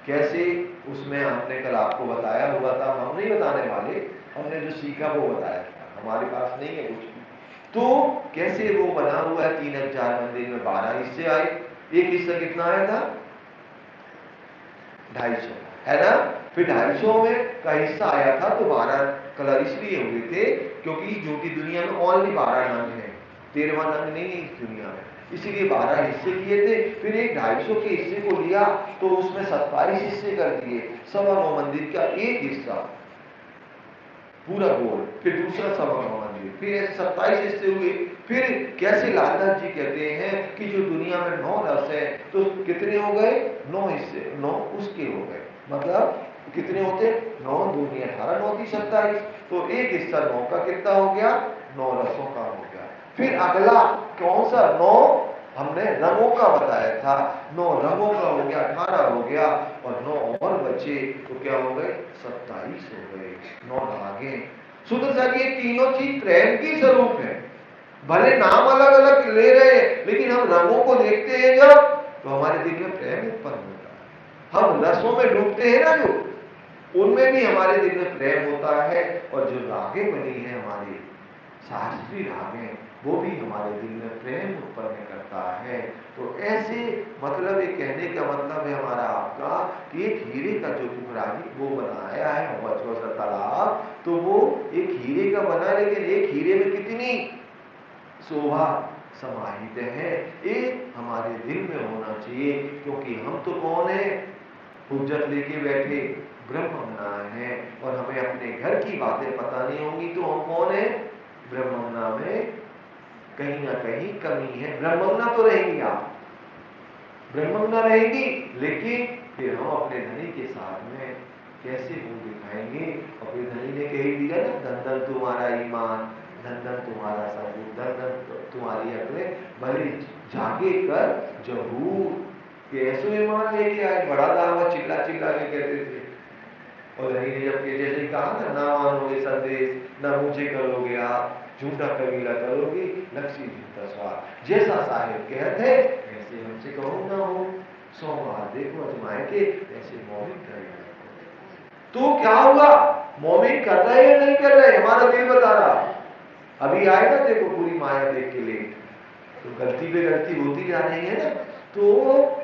कैसे उसमें हमने कल आपको बताया हुआ था, हम नहीं बताने वाले, हमने जो सीखा वो बताया था, हमारे पास नहीं है कुछ भी। तो कैसे वो बना हुआ है 3000 मंदिर में 12 हिस्से आए, एक हिस्सा कितना आया था? 250 है ना, फिर 250 में का हिस्सा आया था तो 12 कलर इसलिए हुए थे क्योंकि जो कि दुनिया में ओनली 12 नंग है, 13वां नंग नहीं है इस दुनिया में, इसीलिए 12 हिस्से किए थे। फिर एक 250 के हिस्से को लिया तो उसमें 27 हिस्से कर दिए, 9.25 मंदिर का एक हिस्सा पूरा गोल, फिर दूसरा 9.25 मंदिर, फिर 27 हिस्से हुए। फिर कैसे लालदास जी कहते हैं कि जो दुनिया में 9 रस है तो कितने हो गए? 9 हिस्से, 9 उसके हो गए, मतलब कितने होते? 9 दूनी 18, 9 × 27, तो एक हिस्सा 9 का कितना हो गया? 9 रसों का हो गया। फिर अगला कौन सा? 9 हमने रंगों का बताया था, 9 रंगों का हो गया, 18 हो गया, और 9 और बचे तो क्या हो गए? 27 हो गए, 9 धागे। सुंदर साहब ये तीनों चीज प्रेम की स्वरूप है, भले नाम अलग अलग ले रहे हैं लेकिन हम रंगों को देखते हैं जब तो हमारे दिल में प्रेम उत्पन्न होता है। हम रसों में डूबते हैं ना जो, उनमें भी हमारे दिल में प्रेम होता है, और जो रागें बनी है हमारी शास्त्रीय रागें, वो भी हमारे दिल में प्रेम उत्पन्न करता है। तो ऐसे मतलब ये कहने का मतलब है हमारा आपका कि एक हीरे का जो टुकड़ा वो बनाया है छोटा तालाब, तो वो एक हीरे का बना है, लेकिन एक हीरे में कितनी शोभा समाहित है, एक हमारे दिल में होना चाहिए। क्योंकि हम तो कौन है? हुज्जत लेके बैठे ब्रह्मज्ञा है, और हमें अपने घर की बातें पता नहीं होंगी तो हम कौन है? ब्रह्मज्ञा में कहीं ना कहीं कमी है। ब्रह्मज्ञा तो रहेंगी आप, ब्रह्मज्ञा रहेगी, लेकिन फिर हम अपने धनी के साथ में कैसे मुंह दिखाएंगे? अपने धनी ने कह दिया ना, धन धन तुम्हारा ईमान, धन धन तुम्हारा सबूत, धन धन तुम्हारी अकलें, भले जागे कर जहूर। कैसे ईमान लेके आए? बड़ा दावा चिल्ला चिल्ला के कहते थे, और धनी ने जब जैसे ही कहा ना मानोगे संदेश, ना मुझे करोगे आप, झूठा कबीला करोगे, लक्ष्मी झूठा स्वार, जैसा साहिब कहते ऐसे हमसे कहो ना हो, 100 बार देखो अजमाए के ऐसे मोमिन करेगा। तो क्या हुआ? मोमिन कर रहा है या नहीं कर रहा है? हमारा दिल बता रहा। अभी आएगा देखो पूरी माया देख के लिए, तो गलती पे गलती होती जा रही है ना। तो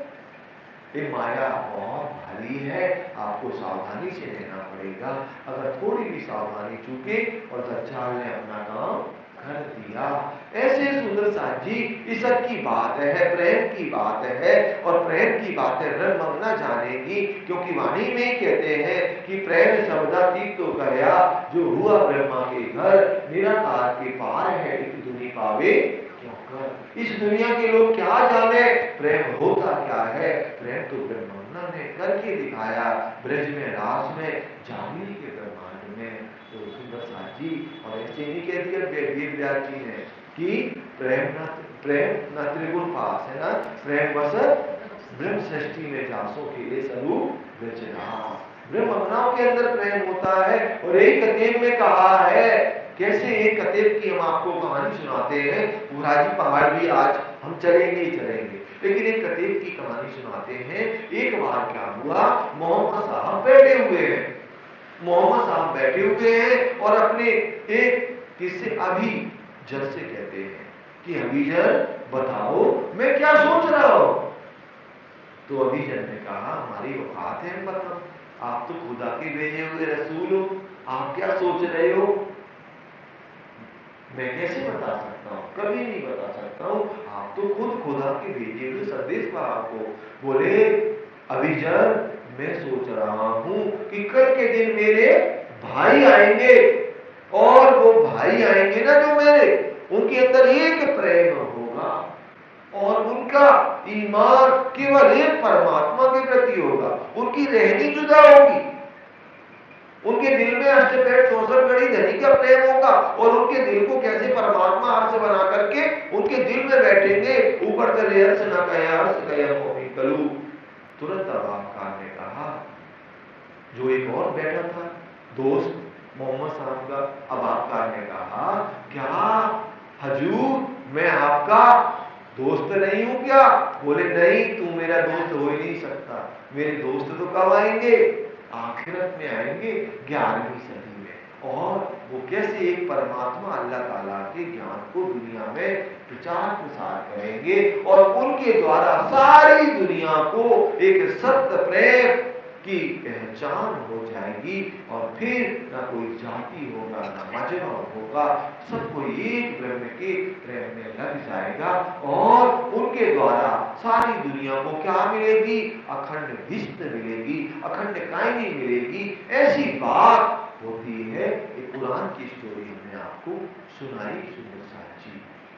ये माया बहुत भारी है, आपको सावधानी से रहना पड़ेगा। अगर थोड़ी भी सावधानी चूके और दज्जाल ने अपना काम कर दिया। ऐसे सुंदर साथ जी इस सब की बात है, प्रेम की बात है, और प्रेम की बातें ब्रह्मज्ञा जानेगी, क्योंकि वाणी में कहते हैं कि प्रेम शब्दा तीत तो कहया, जो हुआ ब्रह्मा के घर, निराकार के पार है, एक दुनी पावे इस दुनिया के लोग क्या जाने प्रेम होता क्या है। प्रेम तो ब्रह्मज्ञा ने करके दिखाया, ब्रज में रास में जामिनी के ब्रह्मांड में। तो सुंदर साथ जी और ऐसे ही कह दिया वेद व्यास जी ने कि प्रेम न त्रिगुण पास है ना, प्रेम बस ब्रह्म सृष्टि में जासों के लिए स्वरूप रचना। ब्रह्मज्ञाओं के अंदर प्रेम होता है। और एक कतेब में कहा है, कैसे एक कतेब की हम आपको कहानी सुनाते हैं, बुराजी पहाड़ भी आज हम चलेंगे ही चलेंगे, लेकिन एक कतेब की कहानी सुनाते हैं। एक बार क्या हुआ, मोहम्मद साहब बैठे हुए हैं, मोहम्मद साहब बैठे हुए हैं और अपने एक किससे अभी जज से कहते हैं कि अभिजन बताओ मैं क्या सोच रहा हूं। तो अभिजन ने कहा हमारी औकात है मतलब, आप तो खुदा के भेजे हुए रसूल हो, आप क्या सोच रहे हो? मैं कैसे बता सकता हूँ? कभी नहीं बता सकता हूँ। आप तो खुद खुदा के भेजे हुए संदेश पर आपको बोले, अभिजन मैं सोच रहा हूँ कि कल के दिन मेरे भाई आएंगे, और वो भाई आएंगे ना जो मेरे, उनके अंदर एक प्रेम होगा और उनका ईमान केवल एक परमात्मा के प्रति होगा। उनकी रहनी जुदा होगी, उनके दिल में अष्टपैठ शोषण गढ़ी धनी का प्रेम होगा, और उनके दिल को कैसे परमात्मा अर्थ बना करके उनके दिल में बैठेंगे। ऊपर चले अर्थ न कहे अर्थ कहे मोमी कलू। तुरंत अबाकार ने कहा, जो एक और बैठा था दोस्त मोहम्मद साहब का, अबाकार ने कहा, क्या हजूर मैं आपका दोस्त नहीं हूं क्या? बोले नहीं, तू मेरा दोस्त हो ही नहीं सकता। मेरे दोस्त तो कब आएंगे? आखिरत में आएंगे, 11वीं सदी में। और वो कैसे एक परमात्मा अल्लाह ताला के ज्ञान को दुनिया में प्रचार प्रसार करेंगे, और उनके द्वारा सारी दुनिया को एक सत्य प्रेम की पहचान हो जाएगी। और फिर ना कोई जाति होगा, ना मजहब होगा, सब कोई एक ब्रह्म के प्रेम में लग जाएगा, और उनके द्वारा सारी दुनिया को क्या मिलेगी? अखंड विश्व मिलेगी, अखंड कायनी मिलेगी। ऐसी बात होती है। एक कुरान की स्टोरी हमने आपको सुनाई सुंदर साची।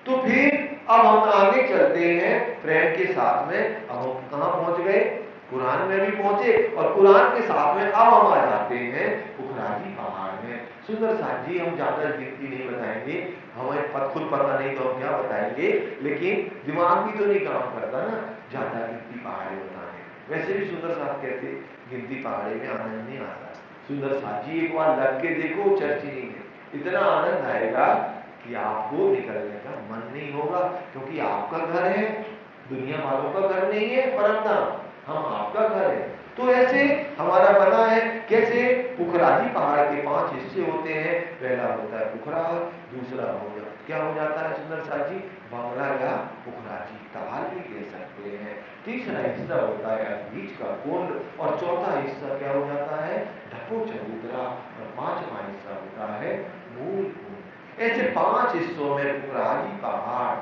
तो फिर अब हम आगे चलते हैं प्रेम के साथ में। अब हम कहां पहुंच गए? कुरान में भी पहुंचे, और कुरान के साथ में अब हम आ जाते हैं पुखराजी पहाड़ में। सुंदर साथ जी, हम ज्यादा गिनती नहीं बताएंगे, हमें खुद पता नहीं तो हम क्या बताएंगे, लेकिन दिमाग भी तो नहीं काम करता ना ज्यादा गिनती पहाड़ी बताने। वैसे भी सुंदर साथ कहते गिनती पहाड़ी में आनंद नहीं आता। सुंदर साथ जी एक बार लग के देखो चर्चिनी में, इतना आनंद आएगा कि आपको निकलने का मन नहीं होगा, क्योंकि आपका घर है, दुनिया वालों का घर नहीं है, परंतु हम आपका घर है। तो ऐसे हमारा बना है। कैसे? पुखराजी पहाड़ के 5 हिस्से होते हैं। पहला होता है पुखरा, दूसरा होगा क्या हो जाता है सुंदर साथ जी? बांग्ला या पुखराजी ताल भी कह सकते हैं। तीसरा हिस्सा होता है बीच का कुंड, और चौथा हिस्सा क्या हो जाता है? ढपो चबूतरा, और 5वां हिस्सा होता है मूल कुंड। ऐसे 5 हिस्सों में पुखराजी पहाड़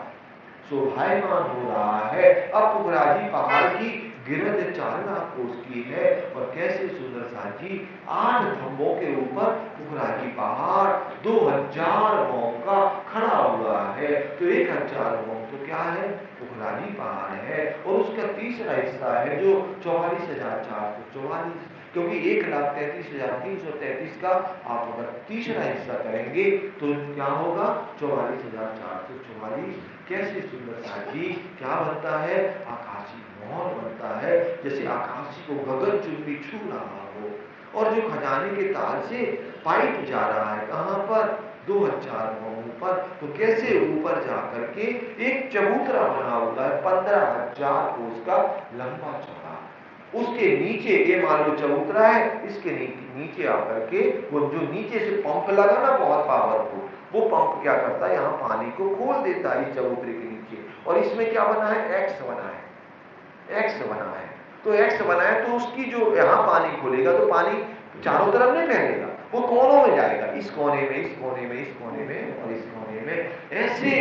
शोभायमान हो रहा है। अब पुखराजी पहाड़ की गिरद 4 लाख कोस की है, और कैसे सुंदर साथ जी 8 खंभों के ऊपर पुखराजी पहाड़ 2000 ओम का खड़ा हुआ है। तो 1000 ओम तो क्या है? पुखराजी पहाड़ है। और उसका तीसरा हिस्सा है जो 44,444, क्योंकि 1,33,333 का आप अगर तीसरा हिस्सा करेंगे तो क्या होगा? 44,444। कैसे सुंदर साथ जी क्या बनता है? आकाशी मोहर बनता है, जैसे आकाशी को गगन चुंबी छू रहा हो। और जो खजाने के तार से पाइप जा रहा है, कहां पर? 2000 ऊपर। तो कैसे ऊपर जाकर के एक चबूतरा बना होता है 15,000 कोस का लंबा चौड़ा। उसके नीचे ये मान लो चबूतरा है, इसके नीचे आकर के वो जो नीचे से पंप लगा ना बहुत पावरफुल, वो पंप क्या करता है? यहाँ पानी को खोल देता है इस चबूतरे के नीचे। और इसमें क्या बना है? एक्स बना है, एक्स बना है। तो एक्स बना है तो उसकी जो यहाँ पानी खोलेगा तो पानी चारों तरफ नहीं फैलेगा, वो कोनों में जाएगा, इस कोने में, इस कोने में, इस कोने में और इस कोने में। ऐसे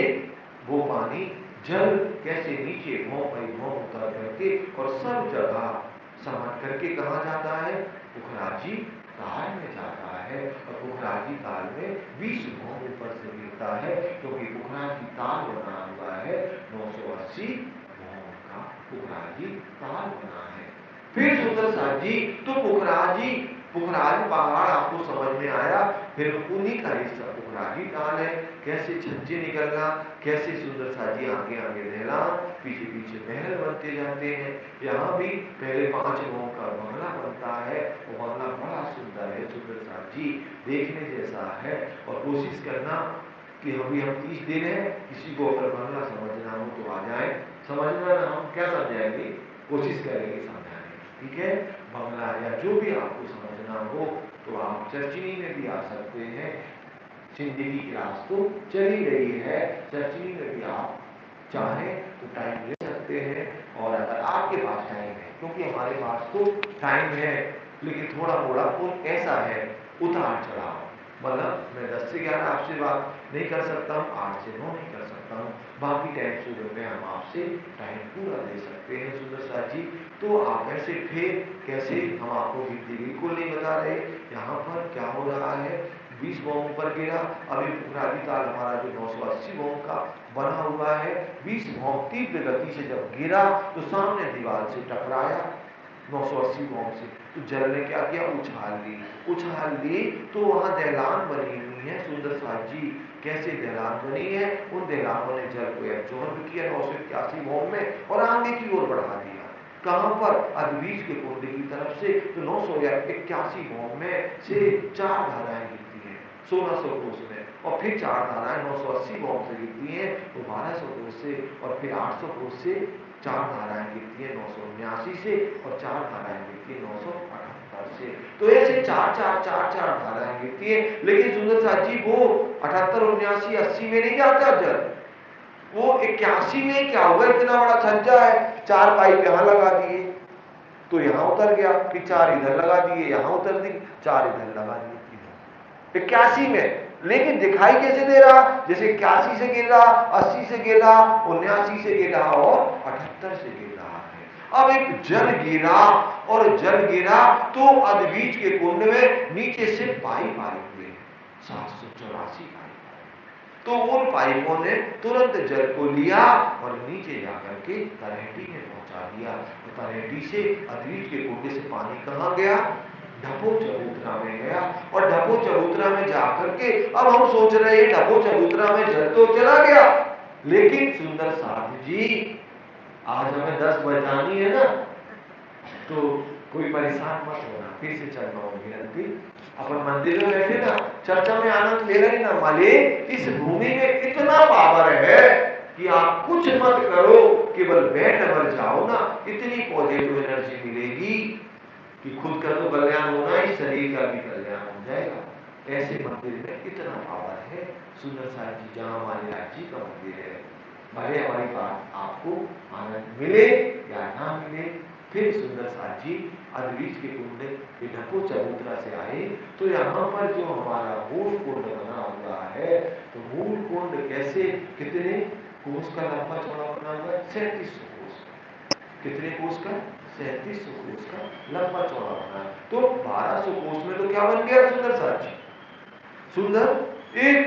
वो पानी जल कैसे नीचे भों उतर करके और सब जगह समझ करके कहाँ जाता है? पुखराजी ताल में जाता है। और पुखराजी ताल में 20 भों ऊपर से गिरता है, क्योंकि पुखराजी ताल बना हुआ है 980 भों का पुखराजी ताल बना है। फिर सुंदर साथ जी तो पुखराजी पहाड़ आपको समझ में आया। फिर उन्हीं का हिस्सा पुखराजी ताल है। कैसे छज्जे निकलना, कैसे सुंदर साथ जी आगे आगे रहना, पीछे पीछे महल बनते जाते हैं। यहाँ भी पहले 5 लोगों का बंगला बनता है। वो बंगला बड़ा सुंदर है सुंदर साथ जी, देखने जैसा है। और कोशिश करना कि अभी हम 30 दिन है, किसी को अगर बंगला समझना हो तो आ जाए। समझना ना, हम क्या समझाएंगे, कोशिश करेंगे समझाने, ठीक है। बंगला या जो भी आपको समझना हो तो आप चर्चिनी में भी आ सकते हैं। जिंदगी की रास तो चली रही है, चर्चिनी में भी आप चाहें तो टाइम ले सकते हैं। और अगर आपके पास टाइम है, क्योंकि हमारे पास तो टाइम है, लेकिन थोड़ा थोड़ा ऐसा है उतार चढ़ाव, मतलब मैं 10 से 11 आपसे बात नहीं कर सकता हूँ, 8 से 9 नहीं कर सकता हूँ, बाकी टाइम स्टूडियो में हम आपसे टाइम पूरा दे सकते हैं सुंदर साथ जी। तो आप ऐसे फिर कैसे, हम आपको गिनती बिल्कुल नहीं बता रहे। यहाँ पर क्या हो रहा है, 20 बॉम्ब ऊपर गिरा, अभी बुनियादी ताल हमारा जो 980 बॉम्ब का बना हुआ है, 20 बॉम्ब तीव्र गति से जब गिरा तो सामने दीवार से टकराया 980 बॉम्ब से, तो जल ने क्या किया, उछाल ली तो वहां दैलान बनी हुई है सुंदर साथ जी। कैसे दैलान बनी है, उन दैलानों ने जल को एब्जॉर्ब किया 981 बॉम्ब में और आगे की ओर बढ़ा दिया। कहां पर, अद्वीज के कुंड की तरफ से। तो 981 बॉम्ब में से 4 धाराएं गिरती हैं 1600 कोस में, और फिर 4 धाराएं 980 बॉम्ब से गिरती हैं तो 1200 कोस से, और फिर 800 कोस से 4 धाराएं गिरती है 979 से, और 4 धाराएं गिरती है 978 से। तो ऐसे 4 धाराएं गिरती है। लेकिन सुंदर साथ जी वो 78, 79, 80 में नहीं जाता जल, वो 81 में क्या हुआ, इतना बड़ा छज्जा है, 4 पाइप यहां लगा दिए तो यहां उतर गया, फिर 4 इधर लगा दिए, यहां उतर दी, 4 इधर लगा दिए 81 में। लेकिन दिखाई कैसे दे रहा, जैसे 81 से गिर रहा, 80 से गिर रहा, 79 से गिर रहा और 78 से गिर रहा है। अब एक जल गिरा, और जल गिरा तो अद्वीज के कुंड में नीचे से पाइप आए हुए 784 पाइप। तो उन पाइपों ने तुरंत जल को लिया और नीचे जाकर के तलहटी में पहुंचा दिया। तो तलहटी से अद्वीज के कुंड से पानी कहां गया, ढपो चबूतरा में गया, और ढपो चबूतरा में जाकर के अब हम सोच रहे हैं ढपो चबूतरा में जल तो चला गया, लेकिन सुंदर साथ जी आज हमें 10 बजानी है ना, तो कोई परेशान मत होना, फिर से चल रहा हूँ विनती। अपन मंदिर में बैठे ना, चर्चा में आनंद ले रहे ना, मालिक इस भूमि में इतना पावर है कि आप कुछ मत करो, केवल बैठ मर जाओ ना, इतनी पॉजिटिव एनर्जी मिलेगी कि खुद का तो कल्याण होना ही, शरीर का भी कल्याण हो जाएगा। ऐसे मंदिर में इतना पावर है सुंदर साथ जी, जहां हमारे राज जी का मंदिर है। भले हमारी बात आपको आनंद मिले या ना मिले, फिर सुंदर साथ जी अद्वीज के कुंड के ढपो चबूतरा से आए तो यहाँ पर जो हमारा मूल कुंड बना हुआ है, तो मूल कुंड कैसे, कितने कोस का लंबा चौड़ा बना हुआ है, 3700 कोस। कितने कोस का, 3700 कोस का लंबा चौड़ा बना। तो 1200 कोस में तो क्या बन गया सुंदर साथ जी, सुंदर एक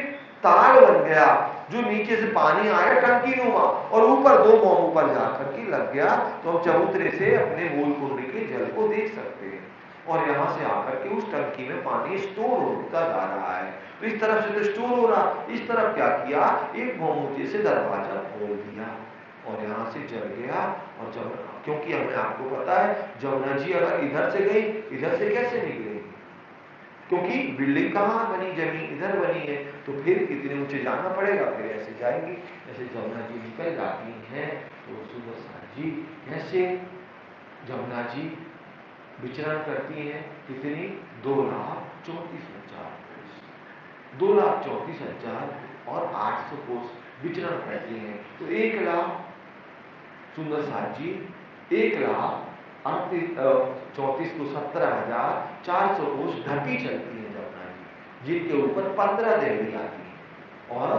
ताल बन गया, जो नीचे से पानी आया टंकी नुमा, और ऊपर 2 बॉम्ब ऊपर जाकर के लग गया। तो हम चबूतरे से अपने मूल कुंड के जल को देख सकते हैं, और यहाँ से आकर के उस टंकी में पानी स्टोर होता जा रहा है। तो इस तरफ से तो स्टोर हो रहा, इस तरफ क्या किया, एक बॉम्ब से दरवाजा खोल दिया और यहाँ से जल गया। और जब, क्योंकि हमें आपको पता है जमुना जी अगर इधर से गई, इधर से कैसे निकलेगी, क्योंकि बिल्डिंग कहाँ बनी, जमीन इधर बनी है, तो फिर इतने ऊंचे जाना पड़ेगा, फिर ऐसे जाएंगी, ऐसे जमुना जी निकल जाती हैं। तो सुंदर साथ जी ऐसे जमुना जी विचरण करती हैं, कितनी, 2,34,000 कोस, 2,34,000 और 800 कोस विचरण करती हैं। तो 1 लाख सुंदर साथ जी 1,34,000 को 17,400 कोस ढकी चलती है जमुना जी, जिनके ऊपर 15 देवी आती है, और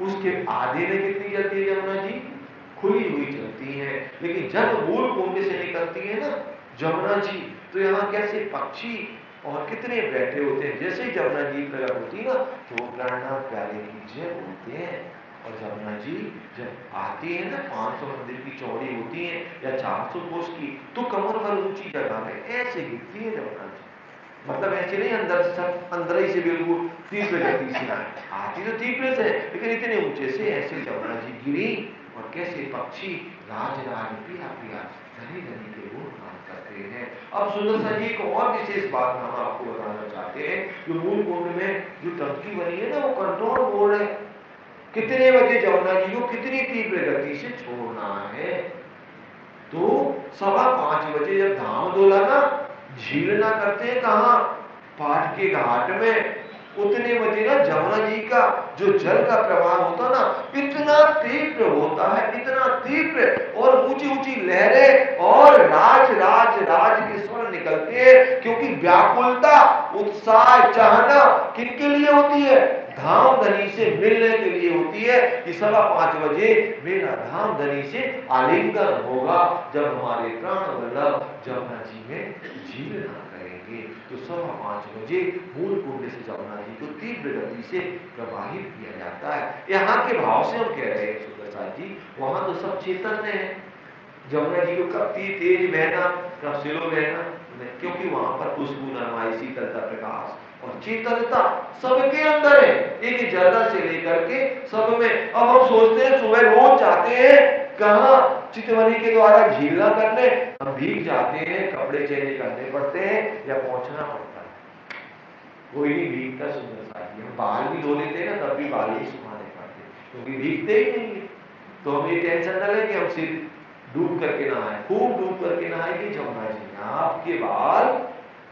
उसके आधे में कितनी चलती है जमुना जी, खुली हुई चलती है। लेकिन जब मूल कुंड से निकलती है ना जमुना जी, तो यहाँ कैसे पक्षी और कितने बैठे होते हैं। जैसे ही जमुना जी प्रकट होती है ना, तो प्राणनाथ प्यारे की जय बोलते हैं। और जमुना जी जब आती है ना, 500 मंदिर की चौड़ी होती है या 400 कोस की, तो कमर भर ऊंची जगह में ऐसे गिरती है जमुना जी, मतलब ऐसे नहीं अंदर ही से बिल्कुल तीव्र गति से आती, तो तीव्र से, लेकिन इतने ऊंचे से ऐसे जमुना जी गिरी। और कैसे पक्षी राज राज पिया पिया धनी धनी के गुण गान करते हैं। अब सुंदर सा जी एक और विशेष बात हम आपको बताना चाहते हैं, जो मूल कुंड में जो टंकी बनी है ना, वो कंट्रोल बोर्ड है, कितने बजे जमुना जी को कितनी तीव्र गति से छोड़ना है। तो 5:15 बजे जब धाम डोला ना, झील ना करते हैं कहाँ, पाट के घाट में, उतने बजे ना जमुना जी का जो जल का प्रवाह होता ना, इतना तीव्र होता है, इतना तीव्र, और ऊंची ऊंची लहरें और राज राज राज के स्वर निकलते हैं, क्योंकि व्याकुलता उत्साह चाहना किनके लिए होती है? धाम धनी से मिलने के लिए होती है कि 5:15 बजे मेरा धाम धनी से आलिंगन होगा। जब हमारे प्राण वल्लभ जमुना जी में झीलना करेंगे तो 5:15 बजे मूल कुंड से जमुना जी को तीव्र गति से प्रवाहित किया जाता है। यहाँ के भाव से हम कह रहे हैं सुंदर जी, वहां तो सब चेतन है। जमुना जी को कब तेज बहना, कब स्लो बहना, क्योंकि वहां पर खुशबू, नरमाई, शीतलता, प्रकाश और चेतनता सबके अंदर है, एक जर्दा से लेकर के सब में। अब हम सोचते हैं सुबह रोज जाते हैं कहाँ, चितवनी के द्वारा झीलना करने, हम भीग जाते हैं, कपड़े चेंज करने पड़ते हैं या पहुंचना पड़ता है। कोई नहीं भीगता सुंदर साथी, हम बाल भी धो लेते हैं ना, तब भी बाल ही सुखाने पड़ते क्योंकि भीगते ही नहीं है। तो हम ये टेंशन न लें कि हम सिर डूब करके नहाए, खूब डूब करके नहाए कि जमुना जी में आपके बाल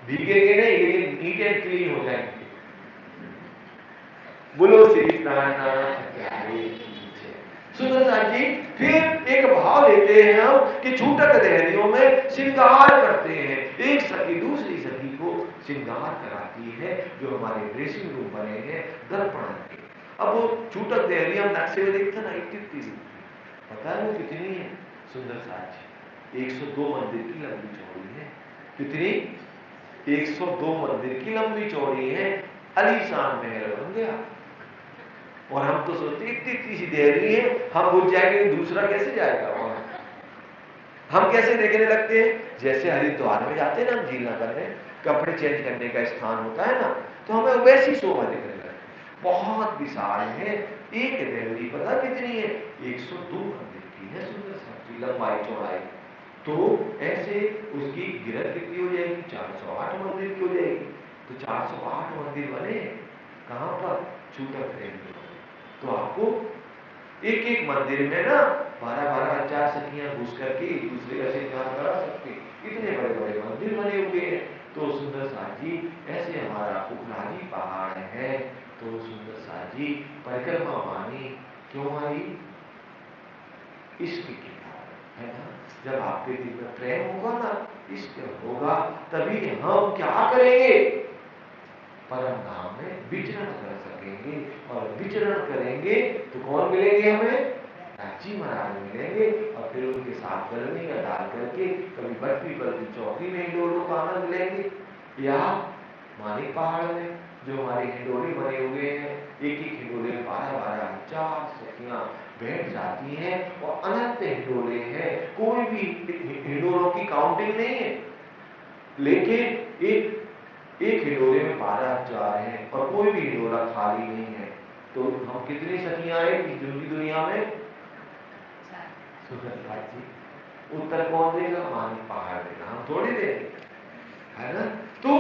भीगेंगे नहीं लेकिन नीट एंड क्लीन हो जाएंगे। बोलो श्री सुंदरता जी। फिर एक भाव लेते हैं हम कि छूटक देहरियों में श्रृंगार करते हैं। एक सखी दूसरी सखी को श्रृंगार कराती है, जो हमारे ड्रेसिंग रूम बने हैं दर्पण के। अब वो छूटक देहरी हम नक्शे में देखते ना, इतनी पता है वो कितनी है सुंदर साजी? 102 मंदिर की लंबी चौड़ी है। कितनी? 102 मंदिर की लंबी चौड़ी है। अलीशान महल बन गया। और हम तो सोचते इतनी सी देहरी है, हम बुझ जाएंगे तो दूसरा कैसे जाएगा वहां? हम कैसे देखने लगते हैं? जैसे हरिद्वार में जाते हैं ना हम झीलना करने, कपड़े चेंज करने का स्थान होता है ना, तो हमें वैसी शोभा दिखने लगती है। बहुत विशाल है। एक देहरी पता कितनी है? 102 मंदिर की है सुंदर साजी, लंबाई चौड़ाई। तो ऐसे उसकी गिरत कितनी हो जाएगी? 408 मंदिर की हो जाएगी। तो 408 मंदिर बने कहां पर? छूटक देहरी। तो आपको एक एक मंदिर में ना 12-12 हजार सखियां घुस करके एक दूसरे का श्रृंगार करा सकते, इतने बड़े बड़े मंदिर बने हुए हैं। तो सुंदर साजी ऐसे हमारा उपराजी पहाड़ है। तो सुंदर साजी परिक्रमा मानी क्यों आई? इश्क की है ना। जब आपके दिल में प्रेम होगा ना, इश्क होगा, तभी हम क्या करेंगे? परम धाम में विचरण कर सकेंगे। और विचरण करेंगे तो कौन मिलेंगे हमें? राजी महाराज मिलेंगे। और फिर उनके साथ गर्मी का डाल करके कभी बर्फी पर चौकी में हिंडोलों का आनंद लेंगे, या मानिक पहाड़ में जो हमारे हिंडोले बने हुए हैं, एक एक हिंडोले 12-12 हजार सखियां बैठ जाती हैं और अनंत हिंडोले हैं। कोई भी हिंडोलों की काउंटिंग नहीं है, लेकिन एक हिंडोले में 12,000 हैं और कोई भी हिंडोला खाली नहीं है। तो हम कितनी सखियां हैं इस दुनिया में? उत्तर कौन देगा? मानिक पहाड़ देगा, हम थोड़ी देंगे, है ना। तो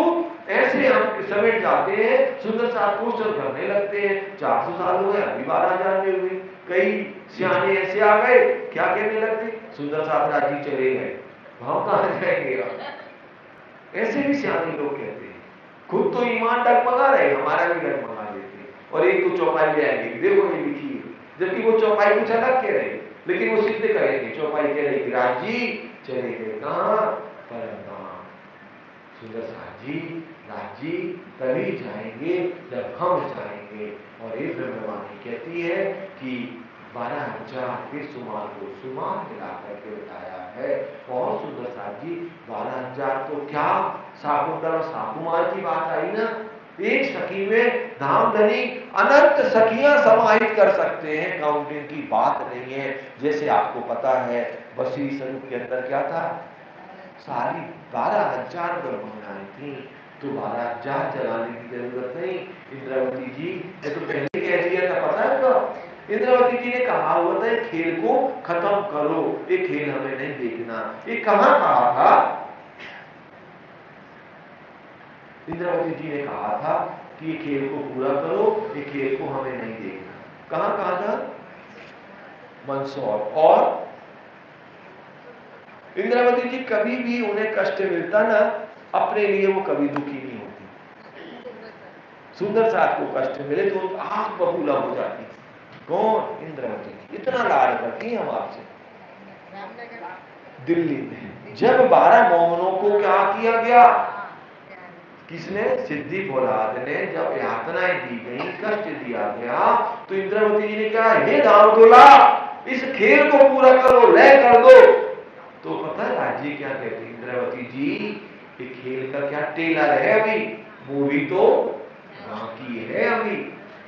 ऐसे हम समेट जाते हैं, सुंदर साथ क्वेश्चन करने लगते हैं। 400 साल हो गए, अभी 12,000 में हुए। कई सियाने ऐसे आ गए, क्या कहने लगते? सुंदर साथ राजी चले गए, हम कहां जाएंगे? ऐसे भी सियाने लोग कहते हैं। खुद तो ईमान डगमगा रहे, हमारा भी डगमगा देते, और एक तो चौपाई ले आएंगे, देखो ये लिखी है, जबकि वो चौपाई कुछ अलग कह रहे, लेकिन वो सिद्ध करेंगे। चौपाई कह रही राजी चले गए कहां? परम। सुंदर साजी राजी तभी जाएंगे जब हम जाएंगे। और ये ब्रह्मवाणी कहती है कि 12,000 के सुमार को सुमार मिला करके बताया है। और सुंदर साजी 12,000 तो क्या, शाकुंतल और शाकुमार की बात आई ना। एक सखी में धाम धनी अनंत सखियां समाहित कर सकते हैं, काउंटिंग की बात नहीं है। जैसे आपको पता है बसी स्वरूप के अंदर क्या था? सारी 12,000 ब्रह्मणाएं थी। तो 12,000 जलाने की जरूरत नहीं। इंद्रावती जी ने तो पहले कह दिया था, पता है तो इंद्रावती जी ने कहा हुआ था खेल को खत्म करो, ये खेल हमें नहीं देखना। ये कहां कहा था? इंद्रावती जी ने कहा था कि ये खेल को पूरा करो, ये खेल को हमें नहीं देखना। कहां कहा था? मंदसौर। और इंद्रावती जी कभी भी उन्हें कष्ट मिलता ना, अपने लिए वो कभी दुखी नहीं होती। सुंदर साथ को कष्ट मिले तो आंख बबूला हो जाती। कौन? इंद्रावती जी। इतना लाड करती हम आपसे। दिल्ली में जब 12 मोमनों को क्या किया गया? किसने? सिद्धि फौलाद ने जब यातनाएं दी गई, कष्ट दिया गया, तो इंद्रावती जी ने कहा, हे धामदोला, इस खेल को पूरा करो, लय कर दो। तो पता है राज्य क्या कहती? इंद्रावती जी, ये खेल का क्या टेलर है, अभी मूवी तो बाकी है अभी।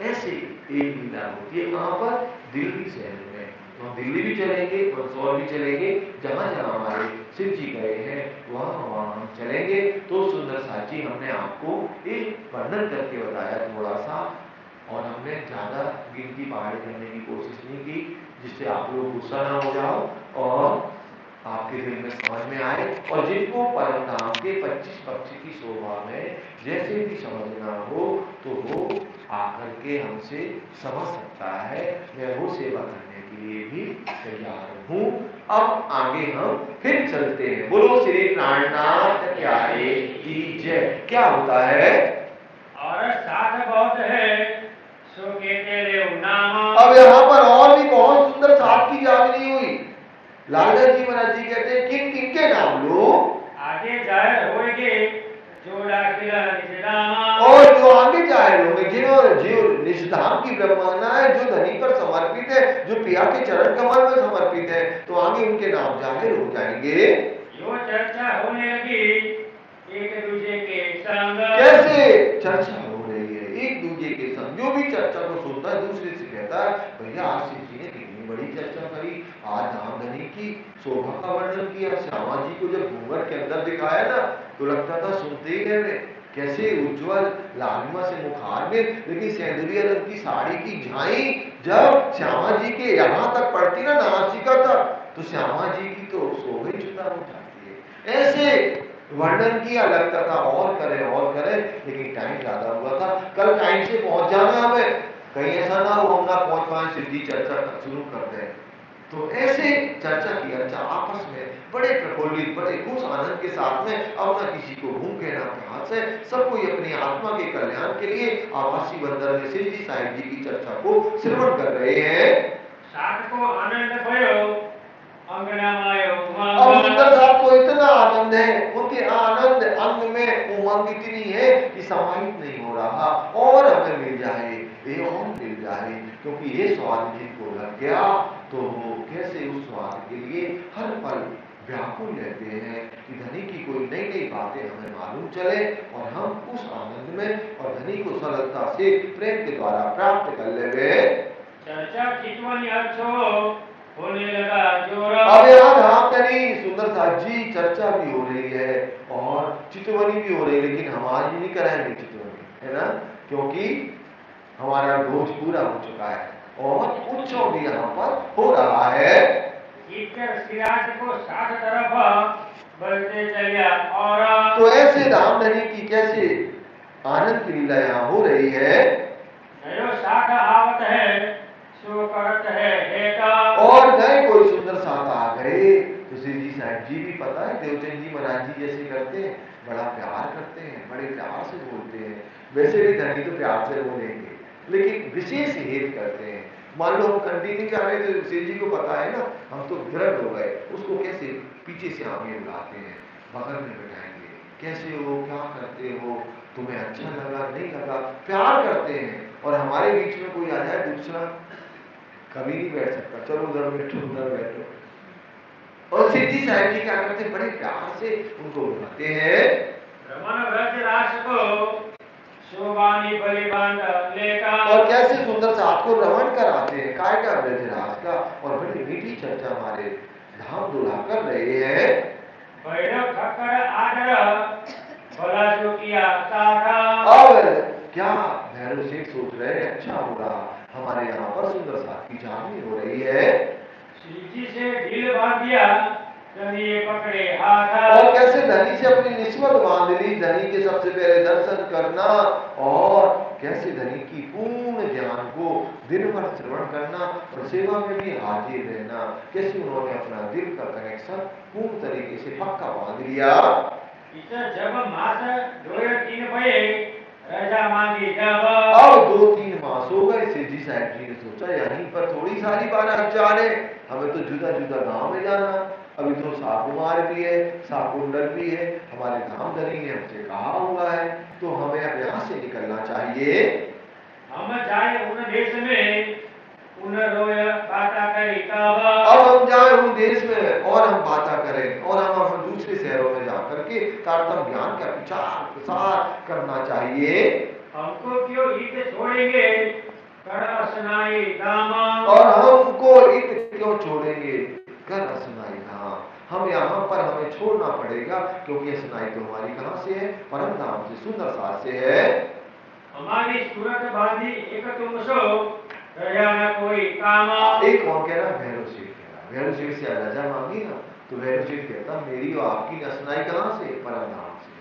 ऐसे एक लीला होती है कहां पर? दिल्ली शहर में। हम दिल्ली भी चलेंगे, मंदसौर भी चलेंगे, जहां जहां हमारे शिव जी गए हैं वहां वहां हम चलेंगे। तो सुंदर साची हमने आपको एक वर्णन करके बताया थोड़ा सा, और हमने ज्यादा गिनती पहाड़ी करने की कोशिश नहीं की, जिससे आप लोग गुस्सा ना हो जाओ और आपके दिल में समझ में आए। और जिनको परम धाम के 25 पक्ष की शोभा में जैसे भी समझना हो तो वो आकर के हमसे समझ सकता है, मैं वो सेवा करने के लिए भी तैयार हूँ। अब आगे हम फिर चलते हैं। बोलो श्री प्राणनाथ प्यारे की जय। क्या होता है? और साथ बहुत है सो कहते रे नाम। अब यहाँ पर और भी बहुत सुंदर साथ की जागनी हुई। लालदास जी महाराज जी कहते हैं, किन किन के नाम लो? आगे जाहिर होएगे जो डाकिला निजधाम। और जो आगे जाहिर होंगे, जो निजधाम की ब्रह्मना है, जो धनी पर समर्पित है, जो पिया के चरण कमल में समर्पित है, तो आगे उनके नाम जाहिर हो जाएंगे। जो चर्चा होने लगी एक दूसरे के संग। कैसे चर्चा हो रही है? एक दूसरे के संग। जो भी चर्चा को सुनता है दूसरे से कहता है, भैया आज शिव जी ने कितनी बड़ी चर्चा करी, आज धामधनी की शोभा का वर्णन किया। श्यामा जी को जब घूंघट के अंदर दिखाया ना, तो लगता था सुनते ही रहे, कैसे उज्जवल लालिमा से मुखार में, लेकिन सेंदुरिया रंग की साड़ी की झाई जब श्यामा जी के यहाँ तक पड़ती ना, नासिका तक, तो श्यामा जी की तो शोभा ही जुदा हो जाती है। ऐसे वर्णन किया, लगता था और करे, लेकिन टाइम ज्यादा हुआ था। कल टाइम से पहुंच जाना हमें, कहीं ऐसा ना हो हम ना पहुंच पाए, सीधी चर्चा शुरू कर दें। तो ऐसे चर्चा की, अच्छा आपस में बड़े प्रफुल्लित, बड़े खुश आनंद के साथ में, अब ना किसी को भूख है ना प्यास है, सब कोई अपनी आत्मा के कल्याण के लिए आवासी बंदर में शिव जी साहिब जी की चर्चा को श्रवण कर रहे हैं। साथ को आनंद भयो अंगनामायो अब सुंदर साहब को इतना आनंद है, उनके आनंद अंग में उमंग इतनी है कि समाहित नहीं हो रहा, और हमें मिल जाए, ये और मिल जाए, क्योंकि ये स्वाद जिनको लग गया तो वो कैसे उस स्वाद के लिए हर पल व्याकुल रहते हैं कि धनी की कोई नई नई बातें हमें मालूम चले और हम उस आनंद में और धनी को सरलता से प्रेम के द्वारा प्राप्त कर ले। चर्चा चितवनी अच्छो होने लगा जोर। अब यहाँ धामधनी सुंदर साथ जी चर्चा भी हो रही है और चितवनी भी हो रही है, लेकिन हमारी नहीं कराएंगे चितवनी, है ना, क्योंकि हमारा भोज पूरा हो चुका है और उत्सव भी यहाँ पर हो रहा है। सिराज को सात तरफ बढ़ते चलिया। और तो ऐसे धामधनी की कैसे आनंद की लीला यहाँ हो रही है। साठ आवत है सो करत है और नए कोई सुंदर साथ आ गए तो श्री जी साहब जी भी पता है देवचंद जी महाराज जी जैसे करते हैं, बड़ा प्यार करते हैं, बड़े प्यार से बोलते हैं। वैसे भी धनी तो प्यार से बोलेंगे, लेकिन विशेष हेत करते हैं। मान लो हम कंटिन्यू कर रहे थे, श्री जी को पता है ना, हम तो दृढ़ हो गए, उसको कैसे पीछे से आगे बुलाते हैं, बगल में बैठाएंगे, कैसे हो, क्या करते हो, तुम्हें अच्छा लगा नहीं लगा, प्यार करते हैं। और हमारे बीच में कोई आ जाए दूसरा, कभी नहीं बैठ सकता, चलो उधर बैठो उधर बैठो। और सिद्धि साहिब जी क्या करते, बड़े प्यार से उनको बुलाते हैं। रमन व्रज रास को शोभानी बलि बांध लेका। और कैसे सुंदर साथ को रमण कराते हैं, काय का व्रज रास का, और बड़ी मीठी चर्चा हमारे धाम दुला कर रहे हैं। भैरव ठक्कर आदर भला जो किया सारा। अब क्या भैरव शेख सोच रहे हैं, अच्छा होगा हमारे यहाँ पर सुंदर साथ की जागनी हो रही है। सीधी से ढील बांध दिया, धनी पकड़े हाथ। और कैसे धनी से अपनी निस्बत बांध ली, धनी के सबसे पहले दर्शन करना, और कैसे धनी की पूर्ण ज्ञान को दिन भर श्रवण करना और सेवा में भी हाजिर रहना, कैसे उन्होंने अपना दिल का कनेक्शन पूर्ण तरीके से पक्का बांध लिया। जब मास 2-3 भये राजा मांगी जब। अब 2-3 मास हो गए, सिद्धि साहब जी ने सोचा यहीं पर थोड़ी सारी बार हम जा रहे, हमें तो जुदा जुदा गांव में जाना, अभी तो साकुमार भी है, साकुंडल भी है, हमारे धामधनी ने हमसे कहा हुआ है, तो हमें अब यहाँ से निकलना चाहिए। हम जाए उन देश में उन रोय बाता करी अब हम जाए उन देश में और हम बाता करें, और हम दूसरे शहरों में जाकर के तारतम ज्ञान का विचार प्रसार करना चाहिए। हमको क्यों इत छोड़ेंगे कर असनाई दामा, और हमको इत क्यों छोड़ेंगे कर असनाई धाम। हम यहाँ पर हमें छोड़ना पड़ेगा, क्योंकि असनाई तो हमारी कहाँ से है? परम धाम से, सुंदर साथ से है। हमारी सूरत बांधी एक तुम सो रहा न कोई कामा। एक और कह रहा, भैरव सेठ कह रहा, भैरव सेठ से रजा मांगी ना, तो भैरव सेठ कहता मेरी और आपकी असनाई कहाँ से? परम धाम से।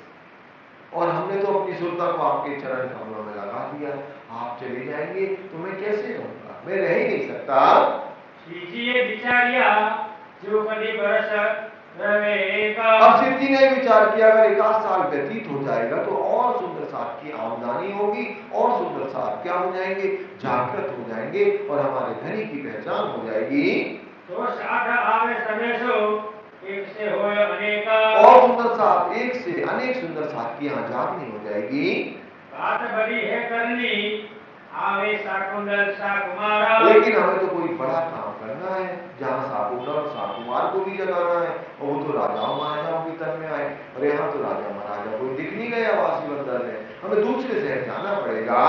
और हमने तो अपनी सुरता को आपके चरण कमलों में लगा दिया, आप चले जाएंगे तो मैं कैसे रहूंगा? मैं रह ही नहीं सकता। कीजिए विचारिया जो कभी बरस रहेगा। अब शिव जी ने विचार किया, अगर 1 साल व्यतीत हो जाएगा तो और सुंदर साथ की आमदनी होगी, और सुंदर साथ क्या हो जाएंगे? जागृत हो जाएंगे, और हमारे धनी की पहचान हो जाएगी। तो साध आवे समेशो एक से होय अनेका। और सुंदर साथ, एक से अनेक सुंदर साथ की यहाँ जागनी हो जाएगी। बात बड़ी है करनी आवे साकुंडल साकुमारा। लेकिन हमें तो कोई बड़ा काम करना है, जहाँ साकुंडल और साकुमार को भी जगाना है, और वो तो राजाओं महाराजाओं की तरह में आए, और यहाँ तो राजा महाराजा कोई दिख नहीं गया वासी बंदर में, हमें दूसरे शहर जाना पड़ेगा।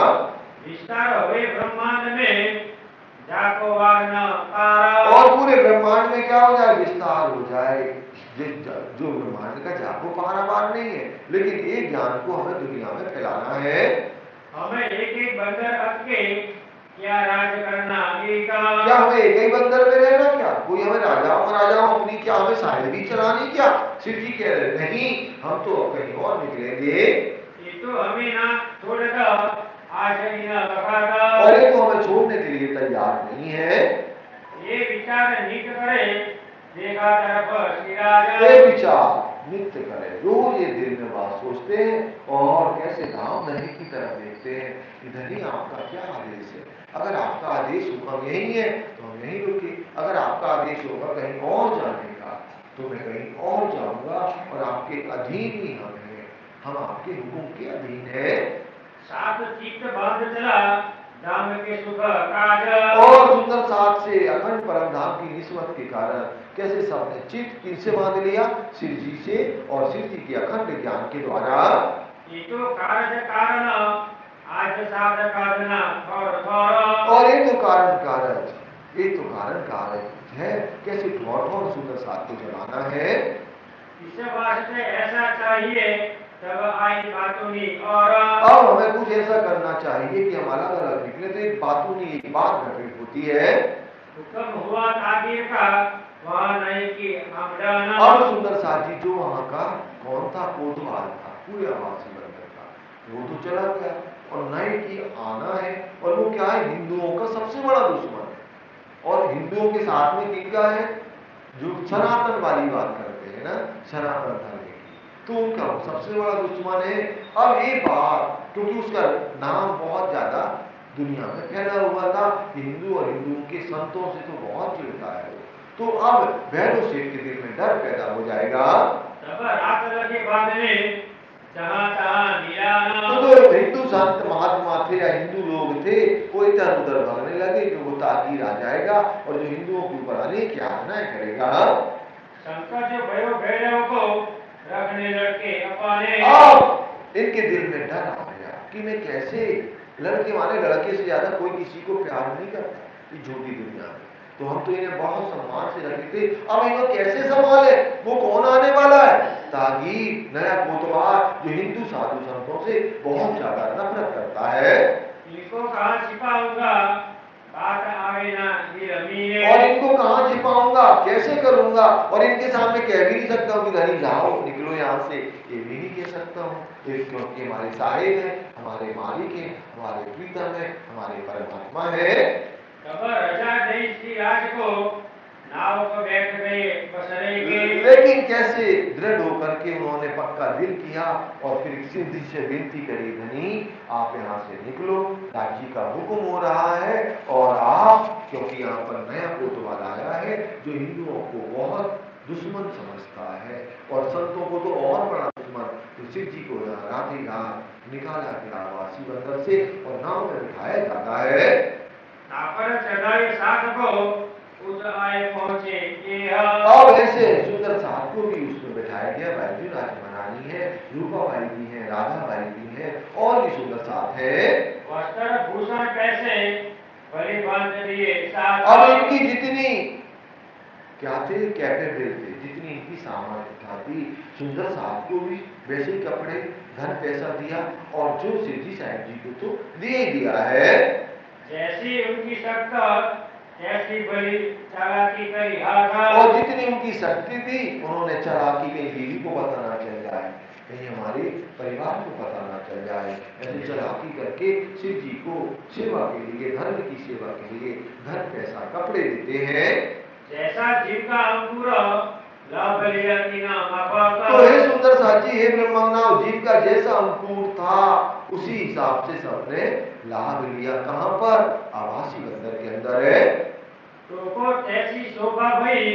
विस्तार हुए ब्रह्मांड में जाको वारना पारा। और पूरे ब्रह्मांड में क्या हो जाए? विस्तार हो जाए, जो ब्रह्मांड का जाको पारावार नहीं है, लेकिन एक ज्ञान को हमें दुनिया में फैलाना है। हमें एक एक बंदर अटके क्या राज करना का। क्या हमें एक ही बंदर में रहना? क्या कोई हमें राजाओं महाराजाओं अपनी क्या हमें शायरी चलानी? क्या शिव जी कह रहे नहीं, हम तो कहीं और निकलेंगे। ये तो हमें ना छोड़कर आज ही ना बखाता। और ये तो हमें छोड़ने के लिए तैयार नहीं है। ये विचार नीत करे देखा तरफ सिराज। ये विचार नित्य करे, रोज ये दिल में बात सोचते हैं, और कैसे धाम धनी की तरफ देखते हैं कि धनी आपका क्या आदेश है? अगर आपका आदेश हुक्म यही है तो हम यहीं रुके, अगर आपका आदेश होगा कहीं और जाने का तो मैं कहीं और जाऊंगा, और आपके अधीन ही हम हैं, हम आपके हुक्म के अधीन है। सात चित्त बांध चला धाम के सुख काज। और सुंदर साथ से अखंड परम धाम की निस्बत के कारण कैसे सबने चित्त किनसे बांध लिया? शिव जी से, और शिव जी के अखंड ज्ञान के द्वारा। ये तो कार्य कारण आज साध काजना और ये तो कारण कारज, ये तो कारण कारज है, कैसे ठोर ठोर सुंदर साथ को जलाना है। इस वास्ते ऐसा चाहिए तब आई बातों नी। और अब हमें कुछ ऐसा करना चाहिए कि हम अलग अलग निकले तो एक बातों नहीं, एक बात घटित होती है। हुक्म हुआ ताकीर का वहाँ नहीं कि आमदाना। अब सुंदर साथ जी जो वहां का कौन था? कोतवाल था, पूरे आवासी बंदर था, वो तो चला गया, और नहीं कि आना है, और वो क्या है? हिंदुओं का सबसे बड़ा दुश्मन है, और हिंदुओं के साथ में किनका है? जो सनातन वाली बात करते हैं ना, सनातन धर्म की, तो उनका सबसे बड़ा दुश्मन है। अब ये बात, क्योंकि उसका नाम बहुत ज्यादा दुनिया में फैला हुआ था, हिंदू और हिंदुओं के संतों से तो बहुत चिढ़ता है, तो अब भैरव सेठ के दिल में डर पैदा हो जाएगा। तब रात लगे बाद में जहाँ तहाँ मिलाना। तो हिंदू संत महात्मा थे या हिंदू लोग थे, वो इधर उधर भागने लगे कि वो ताकीर आ जाएगा और जो हिंदुओं के ऊपर अनेक यातनाएं करेगा। शंकर जो भयो भैरव को रखने लड़के अपने। अब इनके दिल में डर आ गया कि मैं कैसे, लड़के माने लड़के से ज्यादा कोई किसी को प्यार नहीं करता इस झूठी दुनिया में, तो हम तो इन्हें बहुत सम्मान से रखे थे, अब इनको कैसे संभाले? वो कौन आने वाला है? तागीर, नया कोतवाल, जो हिंदू साधु संतों से बहुत ज्यादा नफरत करता है। इनको कहाँ छिपाऊंगा बात आवे ना दिल। और इनको कहाँ छिपाऊंगा, कैसे करूंगा? और इनके सामने कह भी नहीं सकता हूँ कि धनी जाओ निकलो यहाँ से, ये भी नहीं कह सकता हूँ, क्योंकि हमारे साहेब हैं, हमारे मालिक हैं, हमारे प्रीतम है, हमारे परमात्मा है। तब रजा नहीं थी राज को नाव पर बैठ गए बसरेंगे। लेकिन कैसे दृढ़ होकर के उन्होंने पक्का दिल किया, और फिर शिव जी से विनती करी, धनी आप यहाँ से निकलो, राज्य का हुक्म हो रहा है, और आप, क्योंकि यहाँ पर नया कोतवाल आया है जो हिंदुओं को बहुत दुश्मन समझता है, और संतों को तो और बड़ा दुश्मन। तो शिव जी को राधे रात निकाला गया आवासी बंदर से और नाव में बिठाया जाता है। नापर चढ़ाई साथ को उस आए पहुंचे अब ऐसे सुंदर साथ को भी उसमें बिठाया गया। बैजू नाच मनानी है, रूपा बाई भी है, राधा बाई भी है, और भी सुंदर साथ है। वस्त्र भूषण कैसे भले बांध दिए साथ। अब इनकी जितनी क्या थे, कैपेबल थे, जितनी इनकी सामर्थ्य थी, सुंदर साथ को भी वैसे ही कपड़े धन पैसा दिया, और जो सिद्धि साहिब जी को तो दे ही दिया है। जैसी उनकी शक्ति ऐसी बड़ी चालाकी करी हाथा। और जितनी उनकी शक्ति थी उन्होंने चालाकी कहीं बीवी को पता ना चल जाए, कहीं हमारे परिवार को पता ना चल जाए, ऐसे चालाकी करके शिव जी को सेवा के लिए, धर्म की सेवा के लिए धन पैसा कपड़े देते हैं। जैसा जीव का अंकुर लाभ लिया कि नाम अपाका। तो हे सुंदर साची, हे ब्रह्मनाव, जीव का जैसा अंकुर था उसी हिसाब से सबने लाभ लिया। कहां पर? आवासी बंदर के अंदर है। तो को ऐसी शोभा भई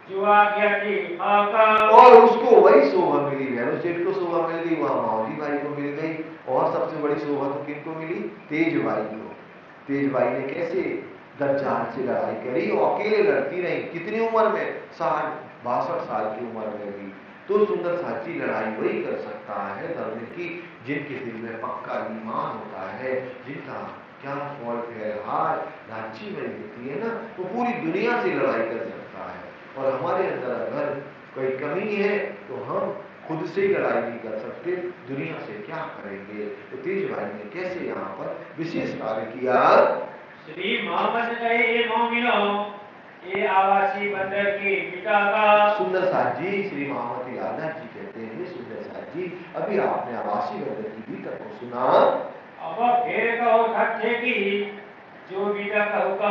जो आज्ञा की आका। और उसको वही शोभा मिली, भैरव सेठ को शोभा मिल गई, वहां मावजी भाई को मिल गई, और सबसे बड़ी शोभा तो किनको मिली? तेज भाई को। तेज भाई ने कैसे दज्जाल से लड़ाई करी, और अकेले लड़ती रही, कितनी उम्र में? 62 साल की उम्र में भी। तो सुंदर साची लड़ाई वही कर सकता है धर्म की, जिनके दिल में पक्का ईमान होता है, जिनका क्या फॉल्ट है, हार राज्य में होती है ना, वो पूरी दुनिया से लड़ाई कर सकता है। और हमारे अंदर अगर कोई कमी है तो हम खुद से ही लड़ाई नहीं कर सकते, दुनिया से क्या करेंगे? तो तेज भाई ने कैसे यहाँ पर विशेष कार्य किया? श्री मोहम्मद कहे मोमिनो ये आवासी बंदर की पिता का। सुंदर साथ जी, श्री मोहम्मद राधा जी कहते हैं, सुंदर साथ जी, अभी आपने आवासी बंदर की गीता को सुना, अब फिर कहो ठट्ठे की जो गीता का हुक्म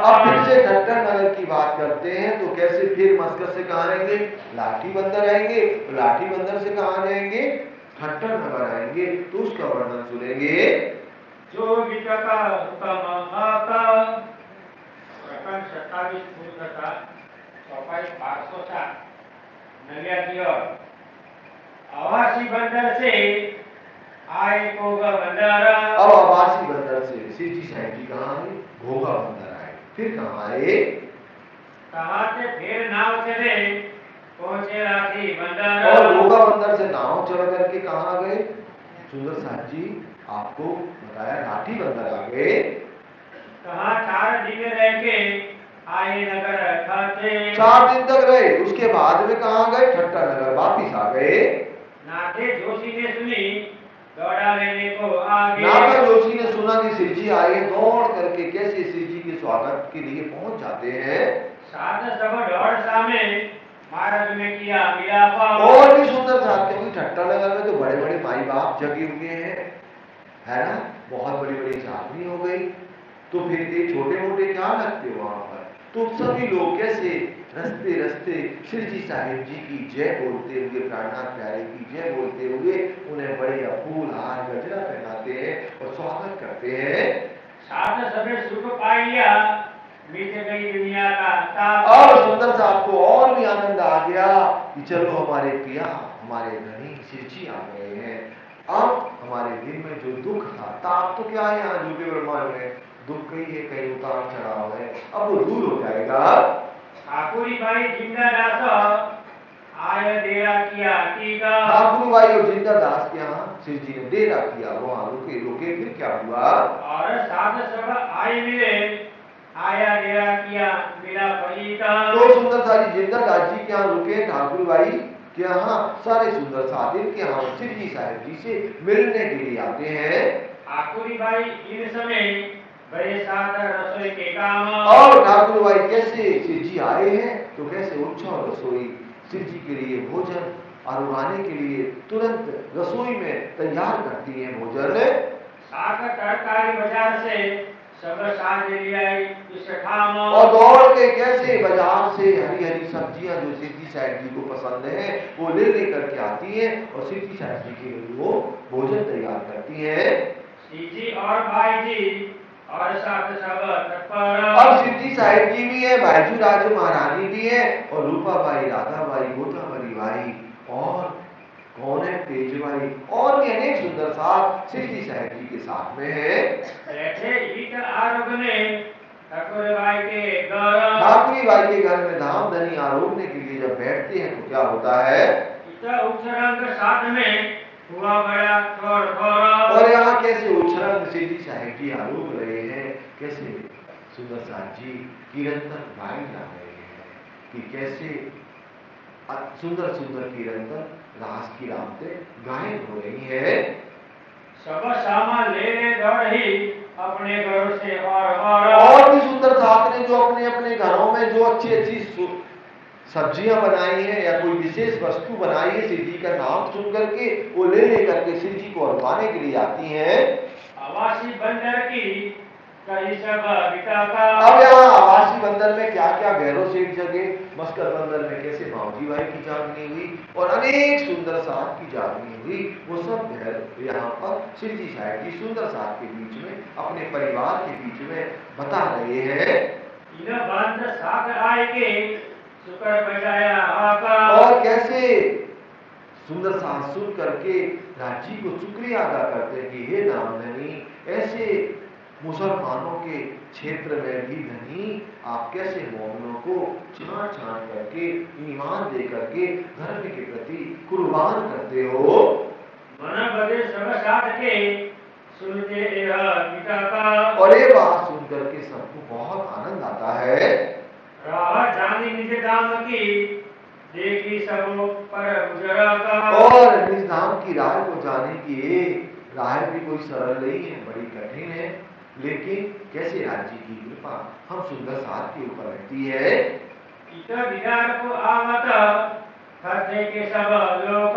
अब फिर से ठट्टर नगर की बात करते हैं। तो कैसे फिर मस्कत से कहाँ रहेंगे? लाठी बंदर आएंगे, तो लाठी बंदर से कहाँ जाएंगे? ठट्टर नगर आएंगे। तो उसका वर्णन सुनेंगे। जो गीता का हुक्म आता 27 पूर्णता 507 नलिया की ओर आवासी बंदर से आए कोगा बंदर। अब आवासी बंदर से सिद्धि साहिब जी कहाँ आए? घोगा बंदर आए। फिर कहाँ आए? कहाँ से फिर नाव चले पहुंचे राठी बंदर। और घोगा बंदर से नाव चढ़ करके कहाँ गए? सुंदर साहब जी आपको बताया, लाठी बंदर आ गए। कहाँ 4 दिन रह के आए नगर खाते। 4 दिन तक रहे, उसके बाद में कहाँ गए? ठट्टा नगर वापिस आ गए। नाथे जोशी ने सुनी दौड़ा लेने को आगे। नागर जोशी ने सुना कि शिव जी आए, दौड़ करके कैसे शिव जी के स्वागत के लिए पहुंच जाते हैं। साथ सब दौड़ सामे मार्ग में किया मिलापा। और भी सुंदर साथ, क्योंकि ठट्टा नगर में तो बड़े बड़े माई बाप जगे हुए हैं, है ना, बहुत बड़ी बड़ी चांदनी हो गई, तो फिर ये छोटे मोटे क्या लगते वहां पर? तो सभी लोग कैसे रस्ते रस्ते शिव जी साहिब जी की जय बोलते हुए, प्राणनाथ प्यारे की जय बोलते हुए उन्हें बढ़िया फूल हार गजरा पहनाते हैं और स्वागत करते हैं। साथ सबे सुख पाइया बीत गई दुनिया का ताप। और सुंदर साहब को और भी आनंद आ गया कि चलो हमारे पिया, हमारे धनी शिव जी आ गए हैं। अब हमारे दिल में जो दुख था, ताप तो क्या है यहाँ झूठे ब्रह्मांड में, दुख कहीं है, कहीं उतार चढ़ाव है, अब वो दूर हो जाएगा। ठाकुरी भाई जिंदा दास आय डेरा किया टीका। ठाकुर भाई और जिंदा दास के यहाँ शिव जी ने डेरा किया, वहां रुके रुके। फिर क्या हुआ? और साथ सब आए मिले आया डेरा किया मिला फरीका। तो सुंदर सारी जिंदा दास जी के यहाँ रुके, ठाकुर भाई के यहाँ सारे सुंदर साथी के यहाँ शिव जी साहिब जी से मिलने के लिए आते हैं। ठाकुरी भाई इन समय बड़े साथ रसोई के काम। और ठाकुर भाई कैसे शिव जी आए हैं तो कैसे ऊंचा रसोई शिव जी के लिए भोजन और उगाने के लिए तुरंत रसोई में तैयार करती है भोजन। साथ तरकारी बाजार से सब साज ले आई इस ठाम। और दौड़ के कैसे बाजार से हरी हरी सब्जियां जो सिद्धि साहिब जी को पसंद है वो ले लेकर के आती है और सिद्धि साहिब जी के लिए वो भोजन तैयार करती है। जी और भाई जी और साथ सब तत्पर। अब सिद्धि साहिब जी भी है, बायजू राजू महारानी भी है, और रूपाबाई, राधाबाई, गोतावरी बाई, और कौन है, तेजबाई, और भी अनेक सुंदर साथ सिद्धि साहिब जी के साथ में है। ऐसे ईट आरोप ने ठाकुर बाई के घर, ठाकुरी बाई के घर में धाम धनी आरोपने के लिए जब बैठते हैं तो क्या होता है, इतना उच्चरंग साथ में हुआ बड़ा थोड़ थोड़। और यहाँ कैसे उछरंग सिद्धि साहिब जी आरोप रहे हैं, कैसे सुंदर साथ जी निरंतर गाए जा रहे हैं कि कैसे सुंदर सुंदर निरंतर रास की रामते गायब हो रही है। सब सामान ले ले दौड़ी अपने घरों से और और भी सुंदर साथ ने जो अपने अपने घरों में जो अच्छी अच्छी सब्जियां बनाई हैं या कोई विशेष वस्तु बनाई है, शिव जी का नाम सुन करके वो ले लेकर के शिव जी को अर्पाने के लिए आती हैं। आवासी बंदर की कई सब बिताता। अब यहाँ आवासी बंदर में क्या क्या भैरव सेठ जगे, मस्कर बंदर में कैसे मावजी भाई की जागनी हुई और अनेक सुंदर साथ की जागनी हुई, वो सब भैरव यहाँ पर शिव जी साहिब की सुंदर साथ के बीच में अपने परिवार के बीच में बता रहे हैं। इन बंद साथ आए के शुक्र बजाया आका। और कैसे सुंदर साथ सुन करके राजी को शुक्रिया अदा करते हैं कि हे नामधनी, ऐसे मुसलमानों के क्षेत्र में भी धनी आप कैसे मोमिनों को छांट छांट करके ईमान दे करके धर्म के प्रति कुर्बान करते हो। मन बदे सब साथ के सुनते यह बिताता। और ये बात सुन करके सबको बहुत आनंद आता है। राह जानी निज दाम की देखी सब पर गुजरा का। और निज धाम की राह को जाने की राह भी कोई सरल नहीं है, बड़ी कठिन है, लेकिन कैसे राज्य की कृपा हम सुंदर साथ के ऊपर रहती है। इतना विदार को आवत खर्चे के सब लोग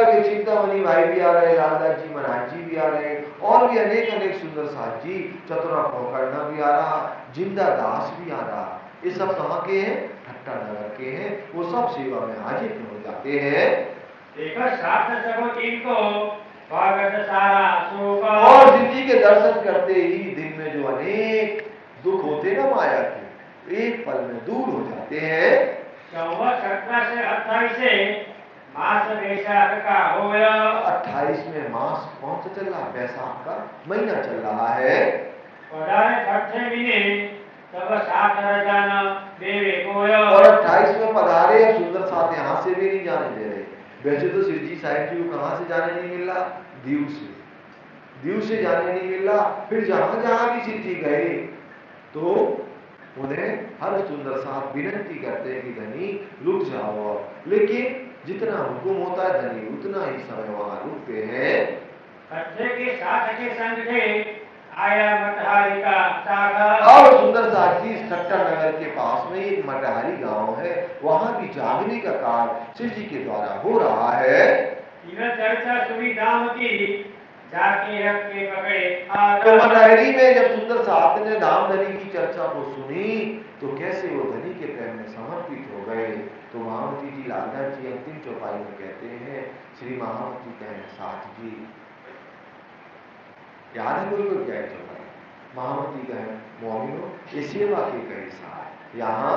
के चिंतामणि भाई भी आ रहे, लालदास जी महाराज जी भी आ रहे, और भी अनेक अनेक सुंदर साथ जी, चतुरा पोखरना भी आ रहा, जिंदा दास भी आ रहा, ये सब कहाँ के हैं, ठट्टा नगर के हैं, वो सब सेवा में हाजिर हो जाते हैं। देखो साथ सब इनको स्वागत सारा शोक। और जिंदगी के दर्शन करते ही दिन में जो अनेक दुख होते ना माया के, एक पल में दूर हो जाते हैं। 17 से 28 मास बैसाख का हो गया। 28 में मास कौन सा चल रहा है, बैसाख का महीना चल रहा है। पधारे छठे महीने तब साथ जाना देवे को। और 28 में पधारे, अब सुंदर साथ यहाँ से भी नहीं जाने दे रहे। वैसे तो शिव जी साहिब जी को कहाँ से जाने नहीं मिल रहा, दीव से, दीव से जाने नहीं मिल रहा। फिर जहां जहां भी शिव जी गए तो उन्हें हर सुंदर साथ विनती करते हैं कि धनी रुक जाओ, लेकिन जितना हुक्म होता है धनी उतना ही समय वहां रुकते हैं। छठे के साथ के संग थे आया मटहारी का सागर। और सुंदर साथ जी ठट्टा नगर के पास में एक मटहारी गांव है, वहां भी जागने का कार्य शिव जी के द्वारा हो रहा है। चर्चा सुनी दाम की जाके रख के पकड़े तो मटहरी में जब सुंदर साथ ने धाम धनी की चर्चा को सुनी तो कैसे वो धनी के प्रेम में समर्पित हो गए। तो महावती जी लालदास जी अंतिम चौपाई में कहते हैं, श्री महावती कहें साथ जी, याद है कोई क्या है चौपाई, महावती कहें मोमिनो ये सेवा के कहे साथ, यहाँ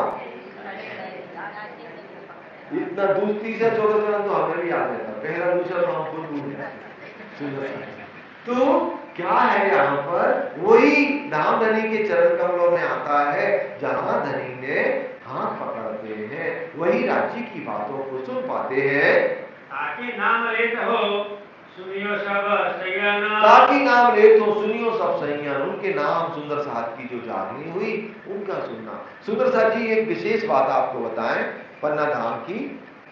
इतना दूसरी से 14 तो हमें भी याद रहता, पहला दूसरा तो हम खुद भूल जाते। तो क्या है यहाँ पर, वही धाम धनी के चरण कमलों में आता है, जहां धनी ने हाथ पकड़ते हैं वही राज्य की बातों को सुन पाते हैं। ताकि नाम लेत हो सुनियो सब सैयन। ताकि नाम लेत हो सुनियो सब सैयन, उनके नाम सुंदर साथ की जो जागनी हुई उनका सुनना। सुंदर साथ जी एक विशेष बात आपको बताएं पन्ना धाम की,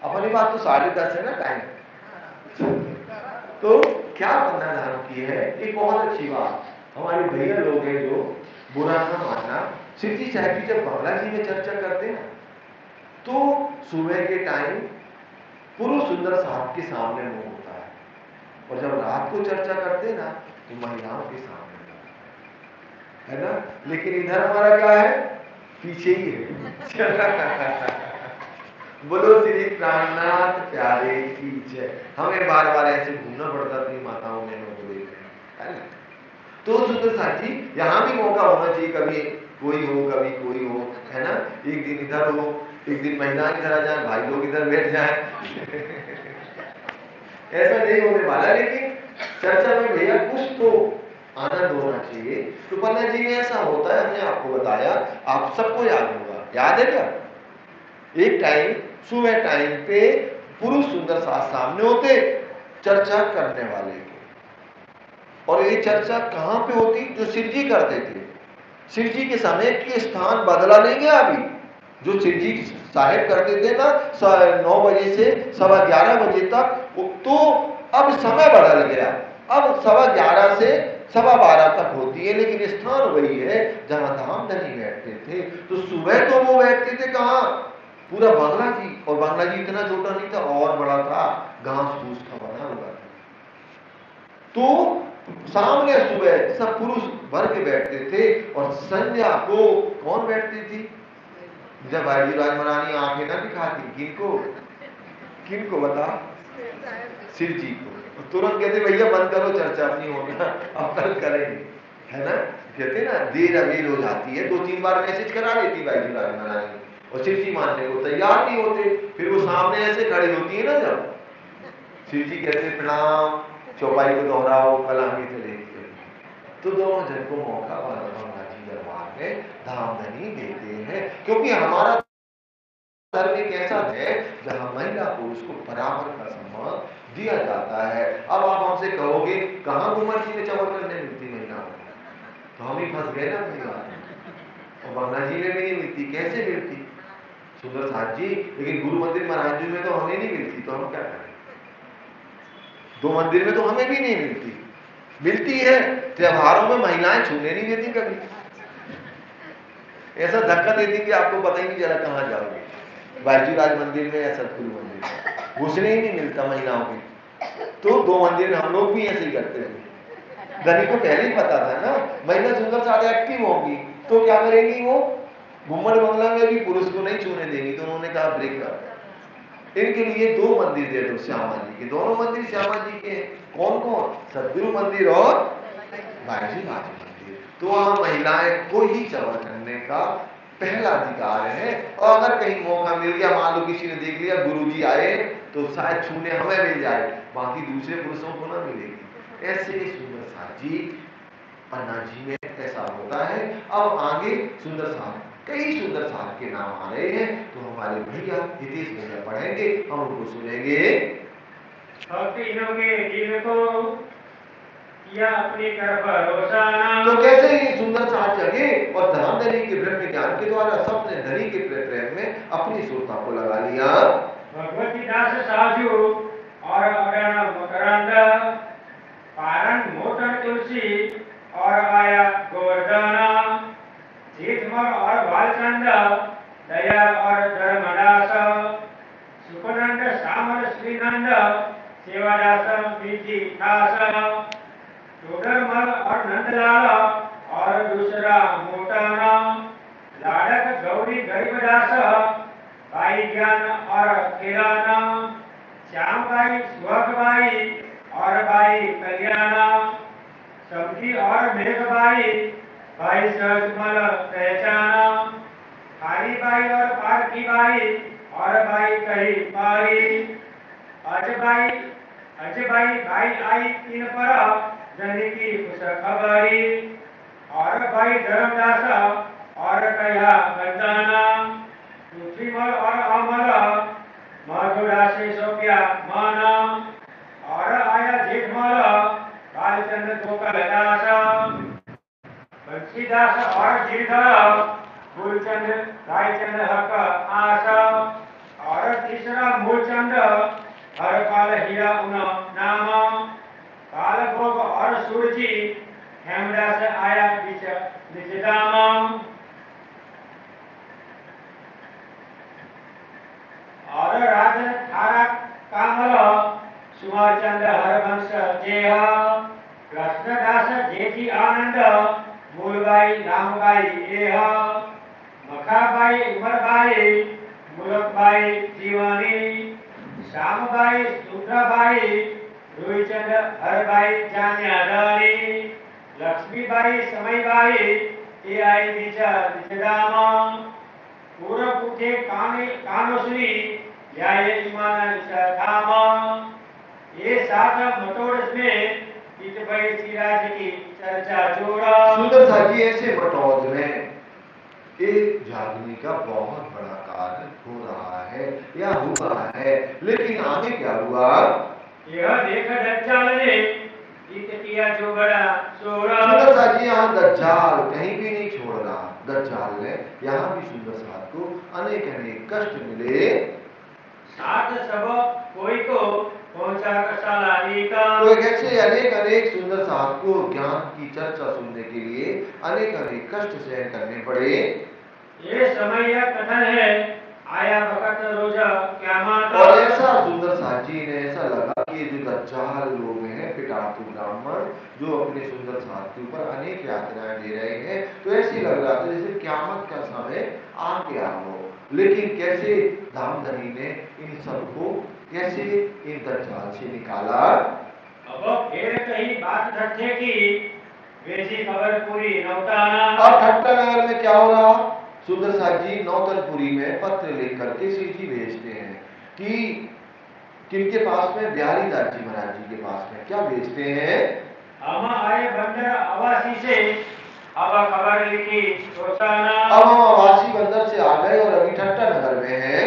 अपनी बात तो 10:30 है ना टाइम, तो क्या पन्ना धाम की है, एक बहुत अच्छी बात। हमारे भैया लोग हैं जो बुरा ना मानना, शिव जी साहिब जी जब बांग्ला जी में चर्चा करते हैं तो सुबह के टाइम पुरुष सुंदर साहब के सामने मुंह होता है, और जब रात को चर्चा करते हैं ना तो महिलाओं के सामने है ना, लेकिन इधर हमारा क्या है, पीछे ही है। बोलो श्री प्राणनाथ प्यारे की जय। हमें बार बार ऐसे घूमना पड़ता अपनी माताओं बहनों को देखने, है ना। तो सुंदर साथ जी यहाँ भी मौका होना चाहिए, कभी कोई हो कभी कोई हो, है ना, एक दिन इधर हो, एक दिन महिला इधर आ जाए, भाई लोग इधर बैठ जाए ऐसा नहीं होने वाला, लेकिन चर्चा में भैया कुछ तो आनंद होना चाहिए। तो पन्ना जी में ऐसा होता है, हमने आपको बताया, आप सबको याद होगा, याद है क्या? एक टाइम सुबह टाइम पे पुरुष सुंदर साथ सामने होते चर्चा करने वाले के, और ये चर्चा कहां पे होती? जो शिव जी करते थे। शिव जी के समय के स्थान बदला नहीं गया अभी। जो शिव जी साहेब करते थे ना 9 बजे से 11:15 बजे तक, तो अब समय बदल गया, अब 11:15 से 12:15 तक होती है, लेकिन स्थान वही है जहां धाम धनी बैठते थे। तो सुबह तो वो बैठते थे कहाँ? पूरा बांग्ला जी, और बांग्ला जी इतना छोटा नहीं था, और बड़ा था, घास फूस का बना हुआ था। तो सामने सुबह सब पुरुष भर के बैठते थे, और संध्या को कौन बैठती थी? जब भाई राजमरानी आंखें ना दिखाती, किनको किनको बता? शिव जी को। तुरंत कहते भैया बंद करो, चर्चा अपनी होना, अब कल करेंगे, है ना। कहते ना देर अबेर हो जाती है, 2-3 बार मैसेज करा देती भाई राजमरानी, और शिव जी मानने को तैयार नहीं होते। फिर वो सामने ऐसे खड़ी होती है ना, जब शिव जी कहते प्रणाम, चौपाई को दोहराओ, कल आगे चले, तो दोनों जन को मौका बाबा जी दरबार में धाम धनी देते हैं। क्योंकि हमारा धर्म एक ऐसा है जहां महिला पुरुष को बराबर का सम्मान दिया जाता है। अब आप हमसे कहोगे कहां घूमर जी में चवर करने मिलती महिला, तो हम ही फंस गए ना अपनी बात में। और बंगला जी में भी नहीं मिलती, कैसे मिलती सुंदर साथ जी? लेकिन गुरु मंदिर महाराज जी में तो हमें नहीं मिलती, तो हम क्या करें? 2 मंदिर में तो हमें भी नहीं मिलती, मिलती है त्योहारों में महिलाएं छूने नहीं देती कभी, ऐसा धक्का देती कि आपको पता ही नहीं चला कहां जाओगे। बाजूराज मंदिर में या सतगुरु मंदिर में घुसने ही नहीं मिलता महिलाओं की। तो 2 मंदिर हम लोग भी ऐसे ही करते थे। धनी को पहले ही पता था ना महिला सुंदर साथ एक्टिव होंगी, तो क्या करेंगी, वो घुम्मट बंगला में भी पुरुष को नहीं छूने देंगी। तो उन्होंने कहा ब्रेक कर, इनके लिए 2 मंदिर दे दो श्यामा जी के। दोनों मंदिर श्यामा जी के, कौन कौन? सतगुरु मंदिर और बालाजी मंदिर। तो वहां महिलाएं को ही चवर करने का पहला अधिकार है। और अगर कहीं मौका मिल गया, मान लो किसी ने देख लिया गुरुजी आए, तो शायद छूने हमें मिल जाए, बाकी दूसरे पुरुषों को ना मिलेगी। ऐसे सुंदर साथ जी पन्ना जी में ऐसा होता है। अब आगे सुंदर साथ, कई सुंदर साथ के नाम आ रहे हैं, तो हमारे भैया हितेश भैया पढ़ेंगे, हम उनको सुनेंगे। या अपनी कर भरोसा। तो कैसे ये सुंदर साथ जगे, और धर्म धनी के ब्रह्म ज्ञान के द्वारा सबने धनी के प्रेम में अपनी सुरता को लगा लिया। भगवती दास साजू और अगण मकरंद, पारण मोटन तुलसी और आया गोवर्धन, जीतमल और बालचंद, दया और धर्मदास, सुखनंद श्यामल श्रीनंद, सेवादास बीजी दास, टोडरमल और नंदलाल और दूसरा मोटाना, लाडक गौरी गरीबदास, भाई ज्ञान और किराना, श्याम भाई सुहाग भाई और भाई कल्याणा, सबकी और मेघ भाई, भाई सहजमल पहचाना, खाली भाई और पारकी भाई और भाई कही पाई, अज भाई भाई आई 3 पर जनी की कुछ खबरी, और भाई धर्मदास और कहा बंदाना, पृथ्वीमल और अमल मधुरा से सोप्या माना, और आया जेठमल बालचंद्र गोकलदास, बंशीदास और गिरधर फूलचंद रायचंद हक आस, और तीसरा मूलचंद हर काल हीरा उन नाम, काल भोग और सूरजी हेमदास आया विचदाम, और राज थारा कामल सुमाचंद हरवंश जेह, कृष्णदास जेठी आनंद, मूलबाई रामबाई एह, मखाबाई उमरबाई, मुलकबाई जीवानी, श्यामबाई सुद्राबाई, रुईचंद हरबाई जान्यादारी, लक्ष्मीबाई समयबाई એ આઈ બીજા વિચરામા પૂરબ ઉઠે કાનોશ્રી ન્યાય ઈમાના વિચારધામા ये साथ मटोड़ में इत भाई सिराज की चर्चा जोड़ा। सुंदर सा जी ऐसे मटोड़ में एक जागने का बहुत बड़ा कार्य हो रहा है या हुआ है, लेकिन आगे क्या हुआ? यह देख दज्जाल ने इत किया जो बड़ा शोरा। सुंदर सा जी यहाँ दज्जाल कहीं भी नहीं छोड़ रहा। दज्जाल ने यहाँ भी सुंदर सा को अनेक अनेक कष्ट मिले। साथ सब कोई को पहुंचा कसालानी का। तो कैसे अनेक अनेक सुंदर साथ को ज्ञान की चर्चा सुनने के लिए अनेक अनेक कष्ट सहन करने पड़े। ये समय यह कथन है आया वक्त रोजा क़यामत। और ऐसा सुंदर साथी ने ऐसा लगा कि जो दज्जाल लोग हैं पिटातु ब्राह्मण जो अपने सुंदर साथ के ऊपर अनेक यातनाएं दे रहे हैं, तो ऐसे लग रहा था जैसे क़यामत का समय आ गया हो। लेकिन कैसे धामधनी ने इन सबको कैसे इन दज्जाल से निकाला। अब फिर कहीं बात ठट्ठे की भेजी खबर पूरी नौताना। अब ठट्टा नगर में क्या हो रहा? सुंदर साथ जी नौतनपुरी में पत्र लेकर के सीधी भेजते हैं कि किनके पास में? बिहारी दास जी महाराज जी के पास में। क्या भेजते हैं? हम आए बंदर आवासी से अब खबर लिखी रोजाना। अब हम आवासी बंदर से आ गए और अभी ठट्टा नगर में हैं।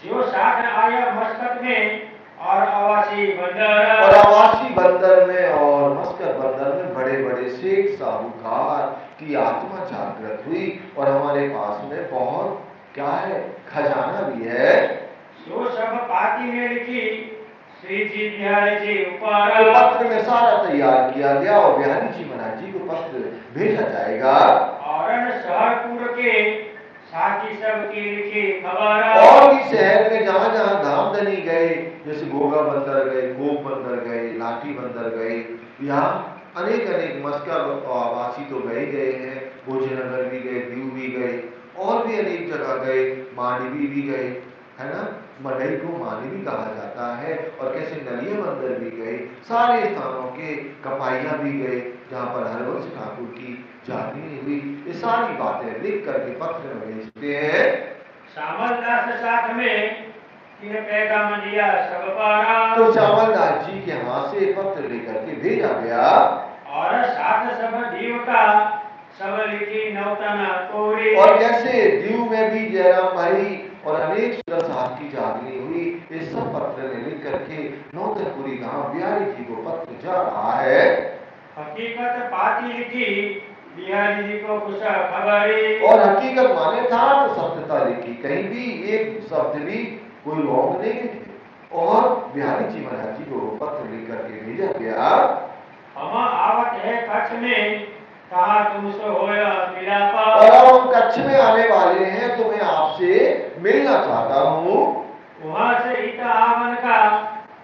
जो साथ आया मस्कत में और आवासी बंदर। और आवासी बंदर में और मस्कत बंदर में बड़े बड़े शेख साहूकार की आत्मा जागृत हुई और हमारे पास में बहुत क्या है? खजाना भी है। जो सब पाती में लिखी श्री जी बिहारी जी ऊपर। तो पत्र में सारा तैयार किया गया और बिहारी जी महाराज जी को पत्र भेजा जाएगा। और शहरपुर के साथी सब की लिखी खबर। और भी शहर में जहां जहां धामधनी गए, जैसे गोगा बंदर गए, गोप बंदर गए, लाठी बंदर गए, यहाँ अनेक अनेक मस्का आवासी तो गए हैं, भोजनगर भी गए, दीव भी गए, और भी अनेक जगह गए, मांडवी भी गए, है ना? मडई को मांडवी कहा जाता है। और कैसे नलिया मंदिर भी गए, सारे स्थानों के कपाइया भी गए जहाँ पर हरवंश ठाकुर की जागनी हुई। ये सारी बातें लिख करके पत्र में भेजते हैं। श्यामलदास साथ में तीन पैगाम दिया सब पारा। तो श्यामलदास जी के हाथ से पत्र लेकर के भेजा गया और साथ सब दीव का सब लिखी नौतना कोरी। और कैसे दीव में भी जयराम भाई और अनेक सुंदर साहब की जागनी हुई। इस सब पत्र में लिख करके नौतनपुरी गांव बिहारी जी को पत्र जा रहा है। हकीकत पाती लिखी बिहारी जी को कुछ खबरी। और हकीकत माने था तो सत्यता लिखी, कहीं भी एक शब्द भी कोई रॉन्ग नहीं लिखे। और बिहारी जी महाराज जी को पत्र लिख करके भेजा गया। हम आवत है कच्छ में कहा तुमसे होया मिलापा। और अब हम कच्छ में आने वाले हैं, तो मैं आपसे मिलना चाहता हूँ। वहां से इतना आवन का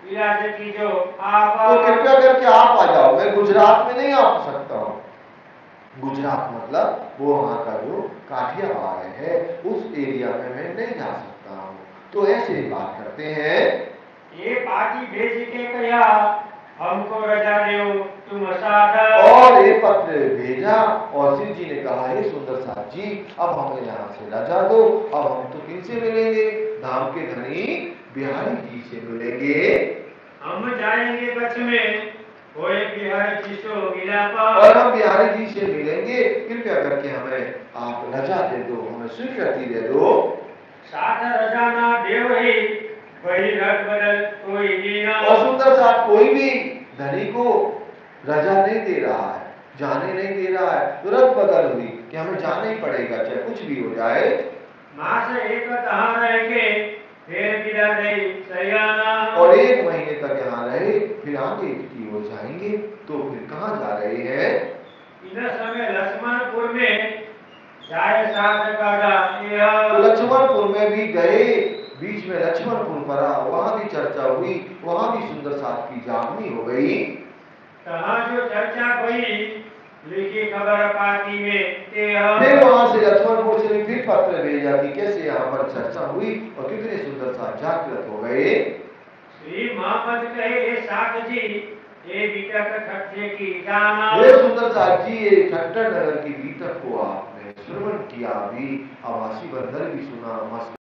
इलाज की जो आप। तो कृपया करके आप आ जाओ। मैं गुजरात में नहीं आ सकता हूँ। गुजरात मतलब वो वहाँ का जो काठियावाड़ है उस एरिया में मैं नहीं जा सकता हूँ। तो ऐसे ही बात करते हैं। ये पार्टी भेज के कहा हमको रजा दो तुम साथ। और ये पत्र भेजा और शिव जी ने कहा हे सुंदर साथ जी, अब हमें यहाँ से रजा दो। अब हम तो किनसे मिलेंगे? धाम के धनी बिहारी जी से मिलेंगे। हम जाएंगे कच्छ में होए बिहारी जी से मिलापा। और हम बिहारी जी से मिलेंगे, कृपया करके हमें आप रजा दे दो, हमें स्वीकृति दे दो। साथ रजा ना देव ही वही रट बदल कोई नीना। और सुंदर साथ कोई भी धनी को रजा नहीं दे रहा है, जाने नहीं दे रहा है। तो रद बदल हुई कि हमें जाना ही पड़ेगा चाहे कुछ भी हो जाए। मास एक तहां रह के फिर विदा दे सयाना। और 1 महीने तक यहाँ रहे, फिर आगे की ओर जाएंगे। तो फिर कहाँ जा रहे हैं? इन समय लक्ष्मणपुर में जाए साथ काढ़ा। तो लक्ष्मणपुर में भी गए, बीच में लक्ष्मणपुर पड़ा, वहां भी चर्चा हुई, वहां भी सुंदर साथ की जागनी हो गई। कहाँ जो चर्चा हुई लिखी खबर पाती में फिर वहां से लक्ष्मणपुर से फिर पत्र भेजा कि कैसे यहाँ पर चर्चा हुई और कितने सुंदर साथ जागृत हो गए। श्री महापद कहे साथ जी ये बीतक ठट्ठे की जाना हे सुंदर साहब जी, ये ठट्टर नगर की बीतक को आपने श्रवण किया भी, आवासी बंदर भी सुना, मस्त